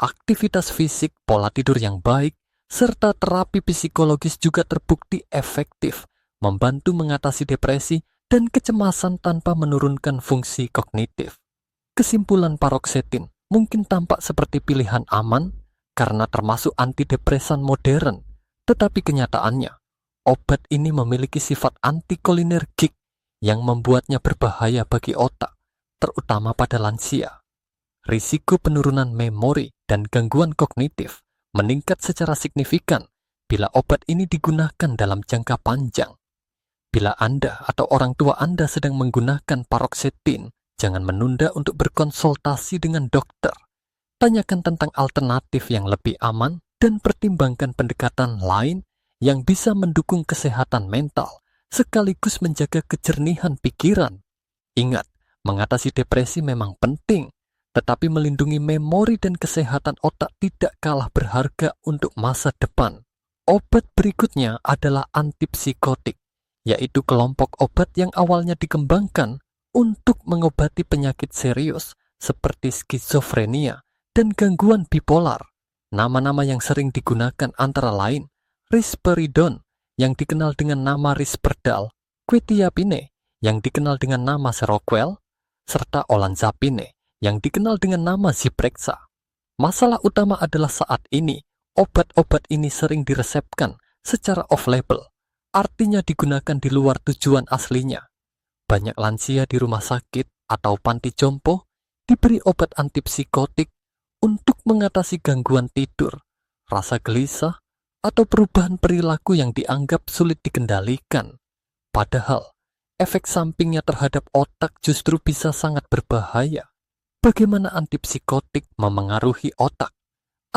Aktivitas fisik, pola tidur yang baik, serta terapi psikologis juga terbukti efektif, membantu mengatasi depresi dan kecemasan tanpa menurunkan fungsi kognitif. Kesimpulan paroxetin mungkin tampak seperti pilihan aman karena termasuk antidepresan modern, tetapi kenyataannya, obat ini memiliki sifat antikolinergik yang membuatnya berbahaya bagi otak, terutama pada lansia. Risiko penurunan memori dan gangguan kognitif meningkat secara signifikan bila obat ini digunakan dalam jangka panjang. Bila Anda atau orang tua Anda sedang menggunakan paroxetin, jangan menunda untuk berkonsultasi dengan dokter. Tanyakan tentang alternatif yang lebih aman dan pertimbangkan pendekatan lain yang bisa mendukung kesehatan mental sekaligus menjaga kejernihan pikiran. Ingat, mengatasi depresi memang penting, tetapi melindungi memori dan kesehatan otak tidak kalah berharga untuk masa depan. Obat berikutnya adalah antipsikotik, yaitu kelompok obat yang awalnya dikembangkan untuk mengobati penyakit serius seperti skizofrenia dan gangguan bipolar. Nama-nama yang sering digunakan antara lain risperidon yang dikenal dengan nama risperdal, quetiapine yang dikenal dengan nama seroquel, serta olanzapine yang dikenal dengan nama Zyprexa. Masalah utama adalah saat ini, obat-obat ini sering diresepkan secara off-label, artinya digunakan di luar tujuan aslinya. Banyak lansia di rumah sakit atau panti jompo diberi obat antipsikotik untuk mengatasi gangguan tidur, rasa gelisah, atau perubahan perilaku yang dianggap sulit dikendalikan. Padahal, efek sampingnya terhadap otak justru bisa sangat berbahaya. Bagaimana antipsikotik memengaruhi otak?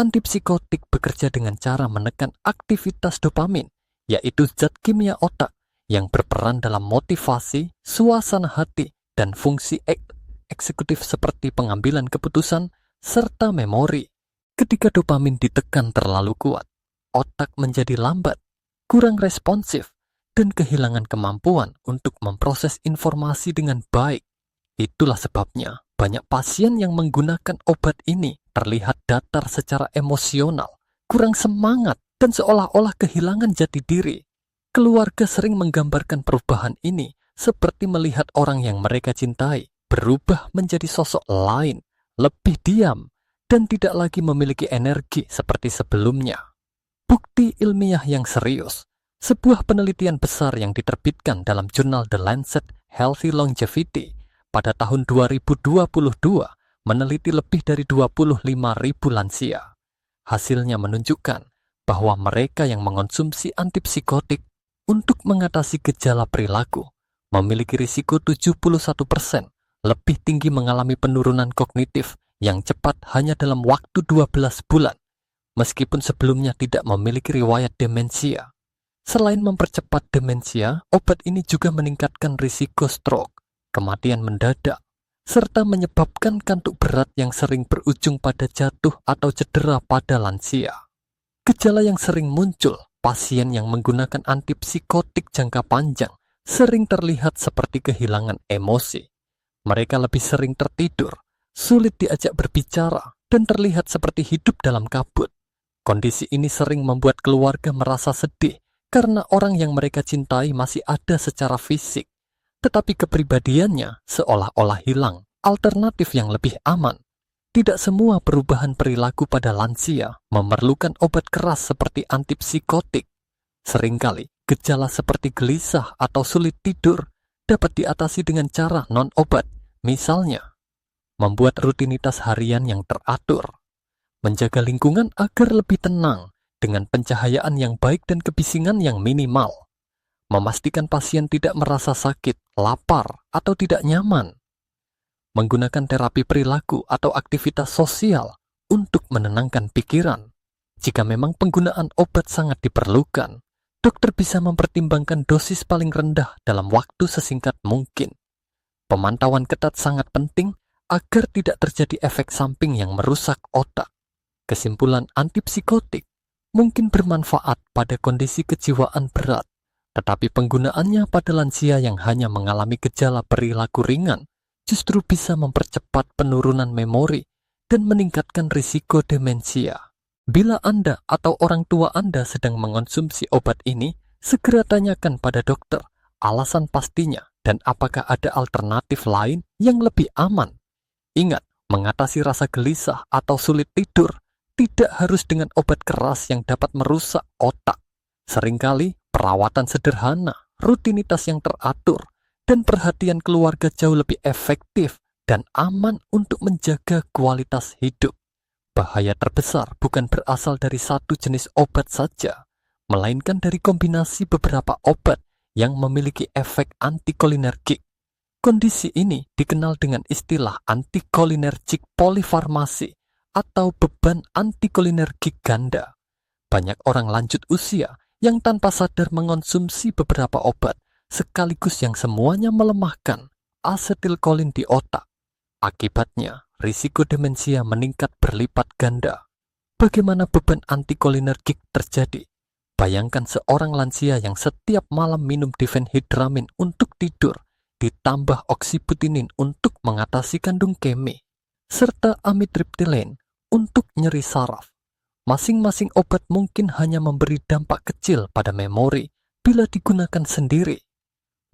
Antipsikotik bekerja dengan cara menekan aktivitas dopamin, yaitu zat kimia otak yang berperan dalam motivasi, suasana hati, dan fungsi eksekutif seperti pengambilan keputusan serta memori. Ketika dopamin ditekan terlalu kuat, otak menjadi lambat, kurang responsif, dan kehilangan kemampuan untuk memproses informasi dengan baik. Itulah sebabnya banyak pasien yang menggunakan obat ini terlihat datar secara emosional, kurang semangat, dan seolah-olah kehilangan jati diri. Keluarga sering menggambarkan perubahan ini seperti melihat orang yang mereka cintai berubah menjadi sosok lain, lebih diam, dan tidak lagi memiliki energi seperti sebelumnya. Bukti ilmiah yang serius, sebuah penelitian besar yang diterbitkan dalam jurnal The Lancet Healthy Longevity pada tahun 2022 meneliti lebih dari 25.000 lansia. Hasilnya menunjukkan bahwa mereka yang mengonsumsi antipsikotik untuk mengatasi gejala perilaku memiliki risiko 71% lebih tinggi mengalami penurunan kognitif yang cepat hanya dalam waktu 12 bulan, meskipun sebelumnya tidak memiliki riwayat demensia. Selain mempercepat demensia, obat ini juga meningkatkan risiko stroke, kematian mendadak, serta menyebabkan kantuk berat yang sering berujung pada jatuh atau cedera pada lansia. Gejala yang sering muncul, pasien yang menggunakan antipsikotik jangka panjang sering terlihat seperti kehilangan emosi. Mereka lebih sering tertidur, sulit diajak berbicara, dan terlihat seperti hidup dalam kabut. Kondisi ini sering membuat keluarga merasa sedih karena orang yang mereka cintai masih ada secara fisik, tetapi kepribadiannya seolah-olah hilang. Alternatif yang lebih aman. Tidak semua perubahan perilaku pada lansia memerlukan obat keras seperti antipsikotik. Seringkali, gejala seperti gelisah atau sulit tidur dapat diatasi dengan cara non-obat. Misalnya, membuat rutinitas harian yang teratur, menjaga lingkungan agar lebih tenang dengan pencahayaan yang baik dan kebisingan yang minimal, memastikan pasien tidak merasa sakit, lapar, atau tidak nyaman, menggunakan terapi perilaku atau aktivitas sosial untuk menenangkan pikiran. Jika memang penggunaan obat sangat diperlukan, dokter bisa mempertimbangkan dosis paling rendah dalam waktu sesingkat mungkin. Pemantauan ketat sangat penting agar tidak terjadi efek samping yang merusak otak. Kesimpulan, antipsikotik mungkin bermanfaat pada kondisi kejiwaan berat, tetapi penggunaannya pada lansia yang hanya mengalami gejala perilaku ringan justru bisa mempercepat penurunan memori dan meningkatkan risiko demensia. Bila Anda atau orang tua Anda sedang mengonsumsi obat ini, segera tanyakan pada dokter alasan pastinya dan apakah ada alternatif lain yang lebih aman. Ingat, mengatasi rasa gelisah atau sulit tidur tidak harus dengan obat keras yang dapat merusak otak. Seringkali, perawatan sederhana, rutinitas yang teratur, dan perhatian keluarga jauh lebih efektif dan aman untuk menjaga kualitas hidup. Bahaya terbesar bukan berasal dari satu jenis obat saja, melainkan dari kombinasi beberapa obat yang memiliki efek antikolinergik. Kondisi ini dikenal dengan istilah antikolinergik polifarmasi atau beban antikolinergik ganda. Banyak orang lanjut usia yang tanpa sadar mengonsumsi beberapa obat, sekaligus yang semuanya melemahkan asetilkolin di otak. Akibatnya, risiko demensia meningkat berlipat ganda. Bagaimana beban antikolinergik terjadi? Bayangkan seorang lansia yang setiap malam minum difenhidramin untuk tidur, ditambah oksibutinin untuk mengatasi kandung keme, serta amitriptyline untuk nyeri saraf. Masing-masing obat mungkin hanya memberi dampak kecil pada memori bila digunakan sendiri.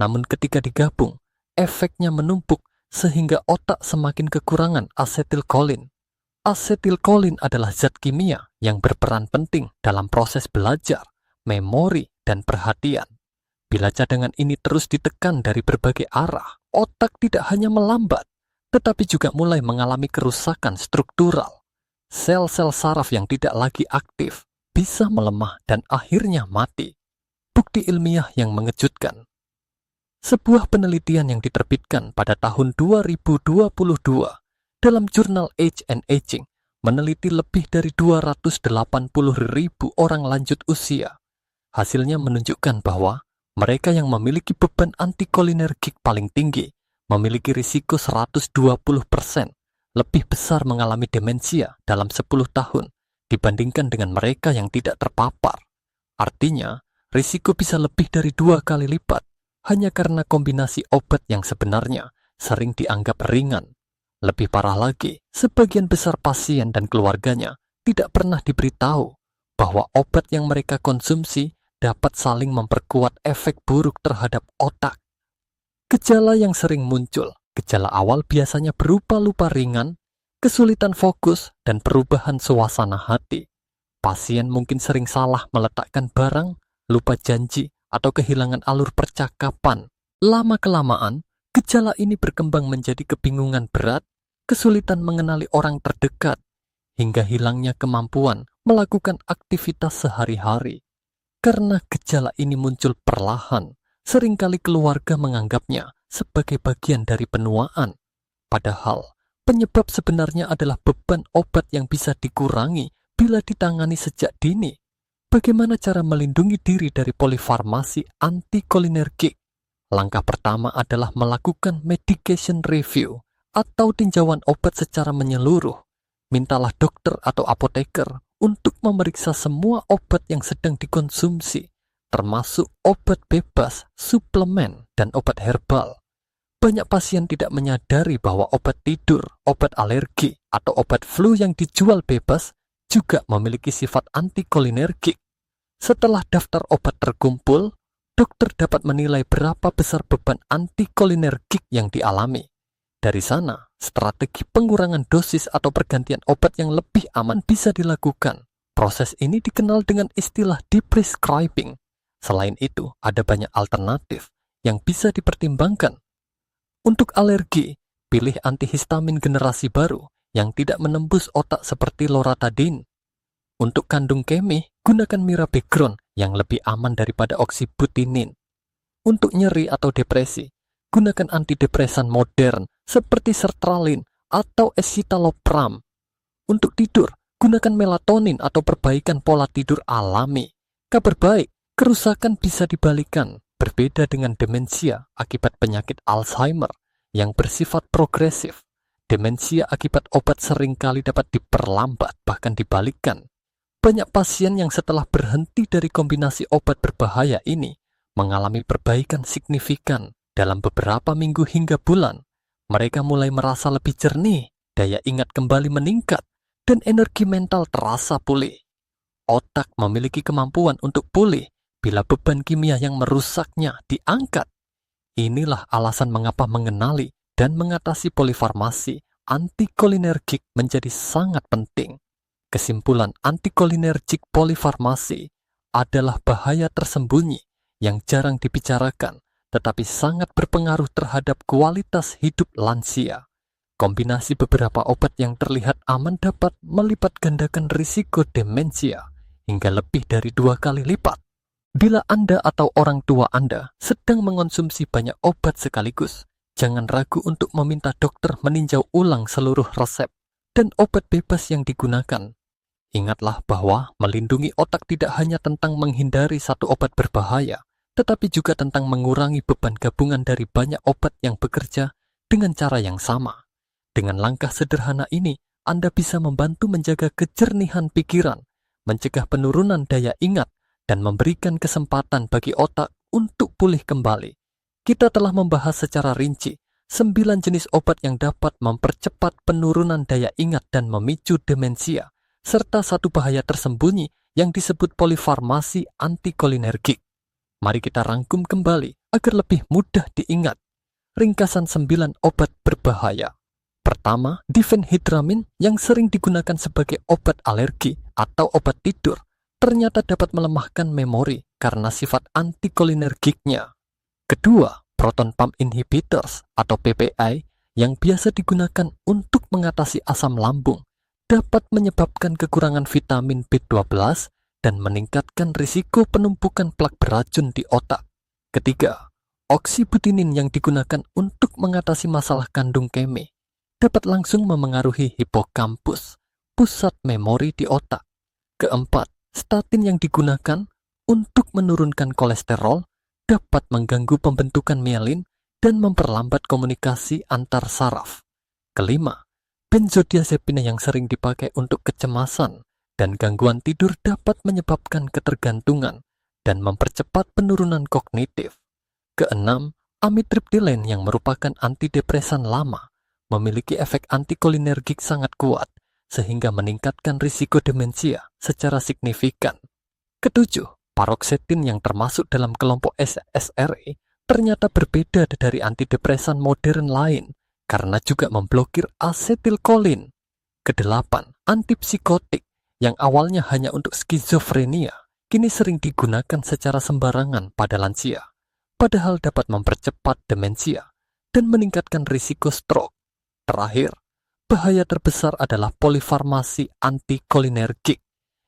Namun ketika digabung, efeknya menumpuk sehingga otak semakin kekurangan asetilkolin. Asetilkolin adalah zat kimia yang berperan penting dalam proses belajar, memori, dan perhatian. Bila cadangan ini terus ditekan dari berbagai arah, otak tidak hanya melambat, tetapi juga mulai mengalami kerusakan struktural. Sel-sel saraf yang tidak lagi aktif bisa melemah dan akhirnya mati. Bukti ilmiah yang mengejutkan. Sebuah penelitian yang diterbitkan pada tahun 2022 dalam jurnal Age and Aging meneliti lebih dari 280.000 orang lanjut usia. Hasilnya menunjukkan bahwa mereka yang memiliki beban antikolinergik paling tinggi memiliki risiko 120% lebih besar mengalami demensia dalam 10 tahun dibandingkan dengan mereka yang tidak terpapar. Artinya, risiko bisa lebih dari 2 kali lipat hanya karena kombinasi obat yang sebenarnya sering dianggap ringan. Lebih parah lagi, sebagian besar pasien dan keluarganya tidak pernah diberitahu bahwa obat yang mereka konsumsi dapat saling memperkuat efek buruk terhadap otak. Gejala yang sering muncul, gejala awal biasanya berupa lupa ringan, kesulitan fokus, dan perubahan suasana hati. Pasien mungkin sering salah meletakkan barang, lupa janji, atau kehilangan alur percakapan. Lama-kelamaan, gejala ini berkembang menjadi kebingungan berat, kesulitan mengenali orang terdekat, hingga hilangnya kemampuan melakukan aktivitas sehari-hari. Karena gejala ini muncul perlahan, seringkali keluarga menganggapnya sebagai bagian dari penuaan. Padahal, penyebab sebenarnya adalah beban obat yang bisa dikurangi bila ditangani sejak dini. Bagaimana cara melindungi diri dari polifarmasi antikolinergik? Langkah pertama adalah melakukan medication review atau tinjauan obat secara menyeluruh. Mintalah dokter atau apoteker untuk memeriksa semua obat yang sedang dikonsumsi, termasuk obat bebas, suplemen, dan obat herbal. Banyak pasien tidak menyadari bahwa obat tidur, obat alergi, atau obat flu yang dijual bebas juga memiliki sifat antikolinergik. Setelah daftar obat terkumpul, dokter dapat menilai berapa besar beban antikolinergik yang dialami. Dari sana, strategi pengurangan dosis atau pergantian obat yang lebih aman bisa dilakukan. Proses ini dikenal dengan istilah deprescribing. Selain itu, ada banyak alternatif yang bisa dipertimbangkan. Untuk alergi, pilih antihistamin generasi baru yang tidak menembus otak seperti loratadine. Untuk kandung kemih, gunakan mirabegron yang lebih aman daripada oksibutinin. Untuk nyeri atau depresi, gunakan antidepresan modern seperti sertralin atau escitalopram. Untuk tidur, gunakan melatonin atau perbaikan pola tidur alami. Kabar baik, kerusakan bisa dibalikan. Berbeda dengan demensia akibat penyakit Alzheimer yang bersifat progresif. Demensia akibat obat seringkali dapat diperlambat, bahkan dibalikan. Banyak pasien yang setelah berhenti dari kombinasi obat berbahaya ini mengalami perbaikan signifikan dalam beberapa minggu hingga bulan. Mereka mulai merasa lebih jernih, daya ingat kembali meningkat, dan energi mental terasa pulih. Otak memiliki kemampuan untuk pulih bila beban kimia yang merusaknya diangkat. Inilah alasan mengapa mengenali dan mengatasi polifarmasi antikolinergik menjadi sangat penting. Kesimpulan antikolinergik polifarmasi adalah bahaya tersembunyi yang jarang dibicarakan, tetapi sangat berpengaruh terhadap kualitas hidup lansia. Kombinasi beberapa obat yang terlihat aman dapat melipat gandakan risiko demensia hingga lebih dari 2 kali lipat. Bila Anda atau orang tua Anda sedang mengonsumsi banyak obat sekaligus, jangan ragu untuk meminta dokter meninjau ulang seluruh resep dan obat bebas yang digunakan. Ingatlah bahwa melindungi otak tidak hanya tentang menghindari satu obat berbahaya, tetapi juga tentang mengurangi beban gabungan dari banyak obat yang bekerja dengan cara yang sama. Dengan langkah sederhana ini, Anda bisa membantu menjaga kejernihan pikiran, mencegah penurunan daya ingat, dan memberikan kesempatan bagi otak untuk pulih kembali. Kita telah membahas secara rinci 9 jenis obat yang dapat mempercepat penurunan daya ingat dan memicu demensia, serta satu bahaya tersembunyi yang disebut polifarmasi antikolinergik. Mari kita rangkum kembali agar lebih mudah diingat. Ringkasan 9 obat berbahaya. Pertama, diphenhydramin yang sering digunakan sebagai obat alergi atau obat tidur ternyata dapat melemahkan memori karena sifat antikolinergiknya. Kedua, proton pump inhibitors atau PPI yang biasa digunakan untuk mengatasi asam lambung dapat menyebabkan kekurangan vitamin B12 dan meningkatkan risiko penumpukan plak beracun di otak. Ketiga, oksibutinin yang digunakan untuk mengatasi masalah kandung kemih dapat langsung memengaruhi hipokampus, pusat memori di otak. Keempat, statin yang digunakan untuk menurunkan kolesterol dapat mengganggu pembentukan mielin dan memperlambat komunikasi antar saraf. Kelima, benzodiazepina yang sering dipakai untuk kecemasan dan gangguan tidur dapat menyebabkan ketergantungan dan mempercepat penurunan kognitif. Keenam, amitriptyline yang merupakan antidepresan lama memiliki efek antikolinergik sangat kuat sehingga meningkatkan risiko demensia secara signifikan. Ketujuh, paroxetin yang termasuk dalam kelompok SSRI ternyata berbeda dari antidepresan modern lain karena juga memblokir asetilkolin. Kedelapan, antipsikotik yang awalnya hanya untuk skizofrenia kini sering digunakan secara sembarangan pada lansia, padahal dapat mempercepat demensia dan meningkatkan risiko stroke. Terakhir, bahaya terbesar adalah polifarmasi antikolinergik,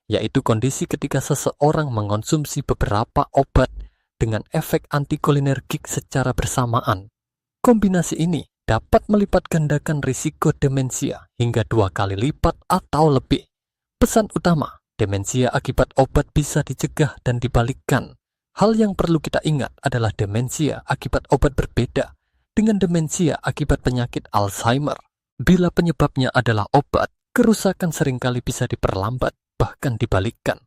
yaitu kondisi ketika seseorang mengonsumsi beberapa obat dengan efek antikolinergik secara bersamaan. Kombinasi ini dapat melipat gandakan risiko demensia hingga 2 kali lipat atau lebih. Pesan utama, demensia akibat obat bisa dicegah dan dibalikkan. Hal yang perlu kita ingat adalah demensia akibat obat berbeda dengan demensia akibat penyakit Alzheimer. Bila penyebabnya adalah obat, kerusakan seringkali bisa diperlambat, bahkan dibalikkan.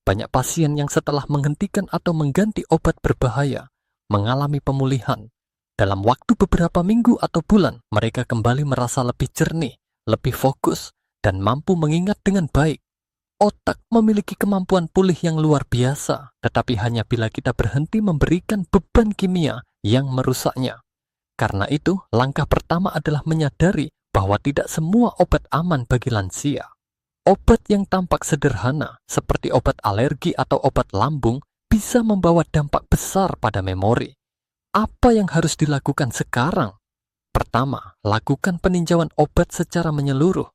Banyak pasien yang setelah menghentikan atau mengganti obat berbahaya mengalami pemulihan. Dalam waktu beberapa minggu atau bulan, mereka kembali merasa lebih jernih, lebih fokus, dan mampu mengingat dengan baik. Otak memiliki kemampuan pulih yang luar biasa, tetapi hanya bila kita berhenti memberikan beban kimia yang merusaknya. Karena itu, langkah pertama adalah menyadari bahwa tidak semua obat aman bagi lansia. Obat yang tampak sederhana, seperti obat alergi atau obat lambung, bisa membawa dampak besar pada memori. Apa yang harus dilakukan sekarang? Pertama, lakukan peninjauan obat secara menyeluruh.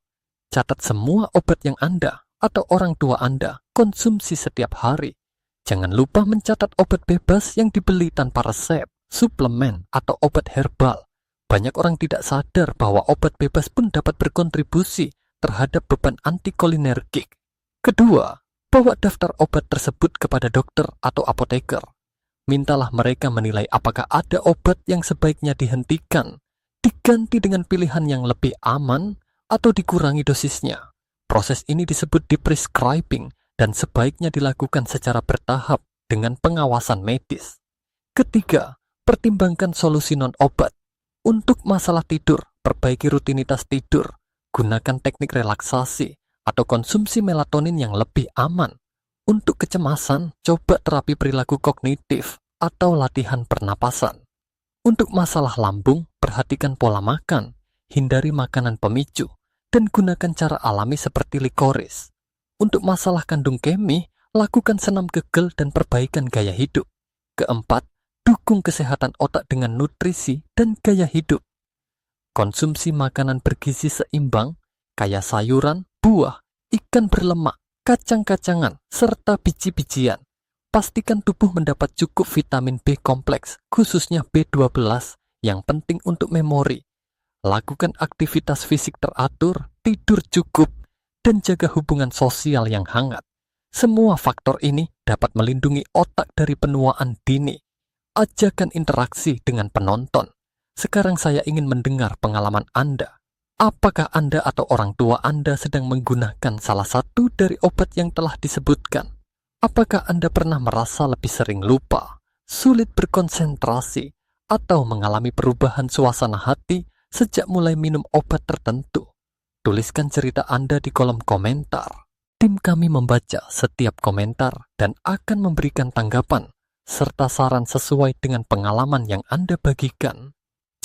Catat semua obat yang Anda atau orang tua Anda konsumsi setiap hari. Jangan lupa mencatat obat bebas yang dibeli tanpa resep, suplemen, atau obat herbal. Banyak orang tidak sadar bahwa obat bebas pun dapat berkontribusi terhadap beban antikolinergik. Kedua, bawa daftar obat tersebut kepada dokter atau apoteker. Mintalah mereka menilai apakah ada obat yang sebaiknya dihentikan, diganti dengan pilihan yang lebih aman, atau dikurangi dosisnya. Proses ini disebut deprescribing dan sebaiknya dilakukan secara bertahap dengan pengawasan medis. Ketiga, pertimbangkan solusi non-obat. Untuk masalah tidur, perbaiki rutinitas tidur, gunakan teknik relaksasi, atau konsumsi melatonin yang lebih aman. Untuk kecemasan, coba terapi perilaku kognitif atau latihan pernapasan. Untuk masalah lambung, perhatikan pola makan, hindari makanan pemicu, dan gunakan cara alami seperti likoris. Untuk masalah kandung kemih, lakukan senam kegel dan perbaikan gaya hidup. Keempat, dukung kesehatan otak dengan nutrisi dan gaya hidup. Konsumsi makanan bergizi seimbang, kaya sayuran, buah, ikan berlemak, kacang-kacangan, serta biji-bijian. Pastikan tubuh mendapat cukup vitamin B kompleks, khususnya B12, yang penting untuk memori. Lakukan aktivitas fisik teratur, tidur cukup, dan jaga hubungan sosial yang hangat. Semua faktor ini dapat melindungi otak dari penuaan dini. Ajakan interaksi dengan penonton. Sekarang saya ingin mendengar pengalaman Anda. Apakah Anda atau orang tua Anda sedang menggunakan salah satu dari obat yang telah disebutkan? Apakah Anda pernah merasa lebih sering lupa, sulit berkonsentrasi, atau mengalami perubahan suasana hati sejak mulai minum obat tertentu? Tuliskan cerita Anda di kolom komentar. Tim kami membaca setiap komentar dan akan memberikan tanggapan serta saran sesuai dengan pengalaman yang Anda bagikan.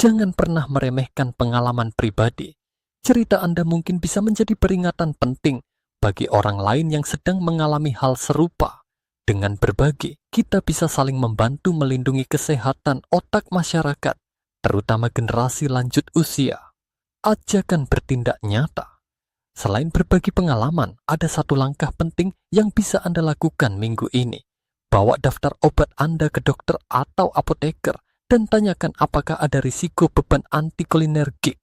Jangan pernah meremehkan pengalaman pribadi. Cerita Anda mungkin bisa menjadi peringatan penting bagi orang lain yang sedang mengalami hal serupa. Dengan berbagi, kita bisa saling membantu melindungi kesehatan otak masyarakat, terutama generasi lanjut usia. Ajakan bertindak nyata. Selain berbagi pengalaman, ada satu langkah penting yang bisa Anda lakukan minggu ini. Bawa daftar obat Anda ke dokter atau apoteker dan tanyakan apakah ada risiko beban antikolinergik.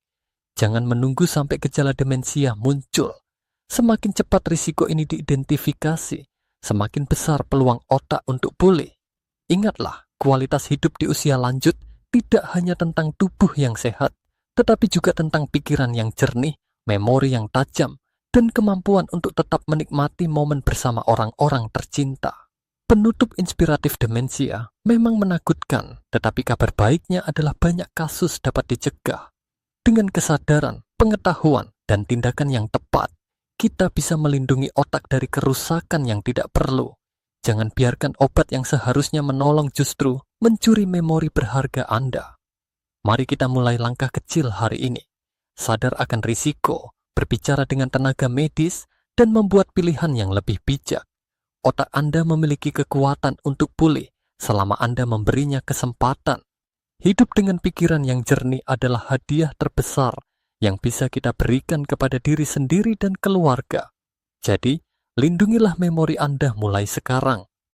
Jangan menunggu sampai gejala demensia muncul. Semakin cepat risiko ini diidentifikasi, semakin besar peluang otak untuk pulih. Ingatlah, kualitas hidup di usia lanjut tidak hanya tentang tubuh yang sehat, tetapi juga tentang pikiran yang jernih, memori yang tajam, dan kemampuan untuk tetap menikmati momen bersama orang-orang tercinta. Penutup inspiratif demensia memang menakutkan, tetapi kabar baiknya adalah banyak kasus dapat dicegah. Dengan kesadaran, pengetahuan, dan tindakan yang tepat, kita bisa melindungi otak dari kerusakan yang tidak perlu. Jangan biarkan obat yang seharusnya menolong justru mencuri memori berharga Anda. Mari kita mulai langkah kecil hari ini. Sadar akan risiko, berbicara dengan tenaga medis, dan membuat pilihan yang lebih bijak. Otak Anda memiliki kekuatan untuk pulih selama Anda memberinya kesempatan. Hidup dengan pikiran yang jernih adalah hadiah terbesar yang bisa kita berikan kepada diri sendiri dan keluarga. Jadi, lindungilah memori Anda mulai sekarang.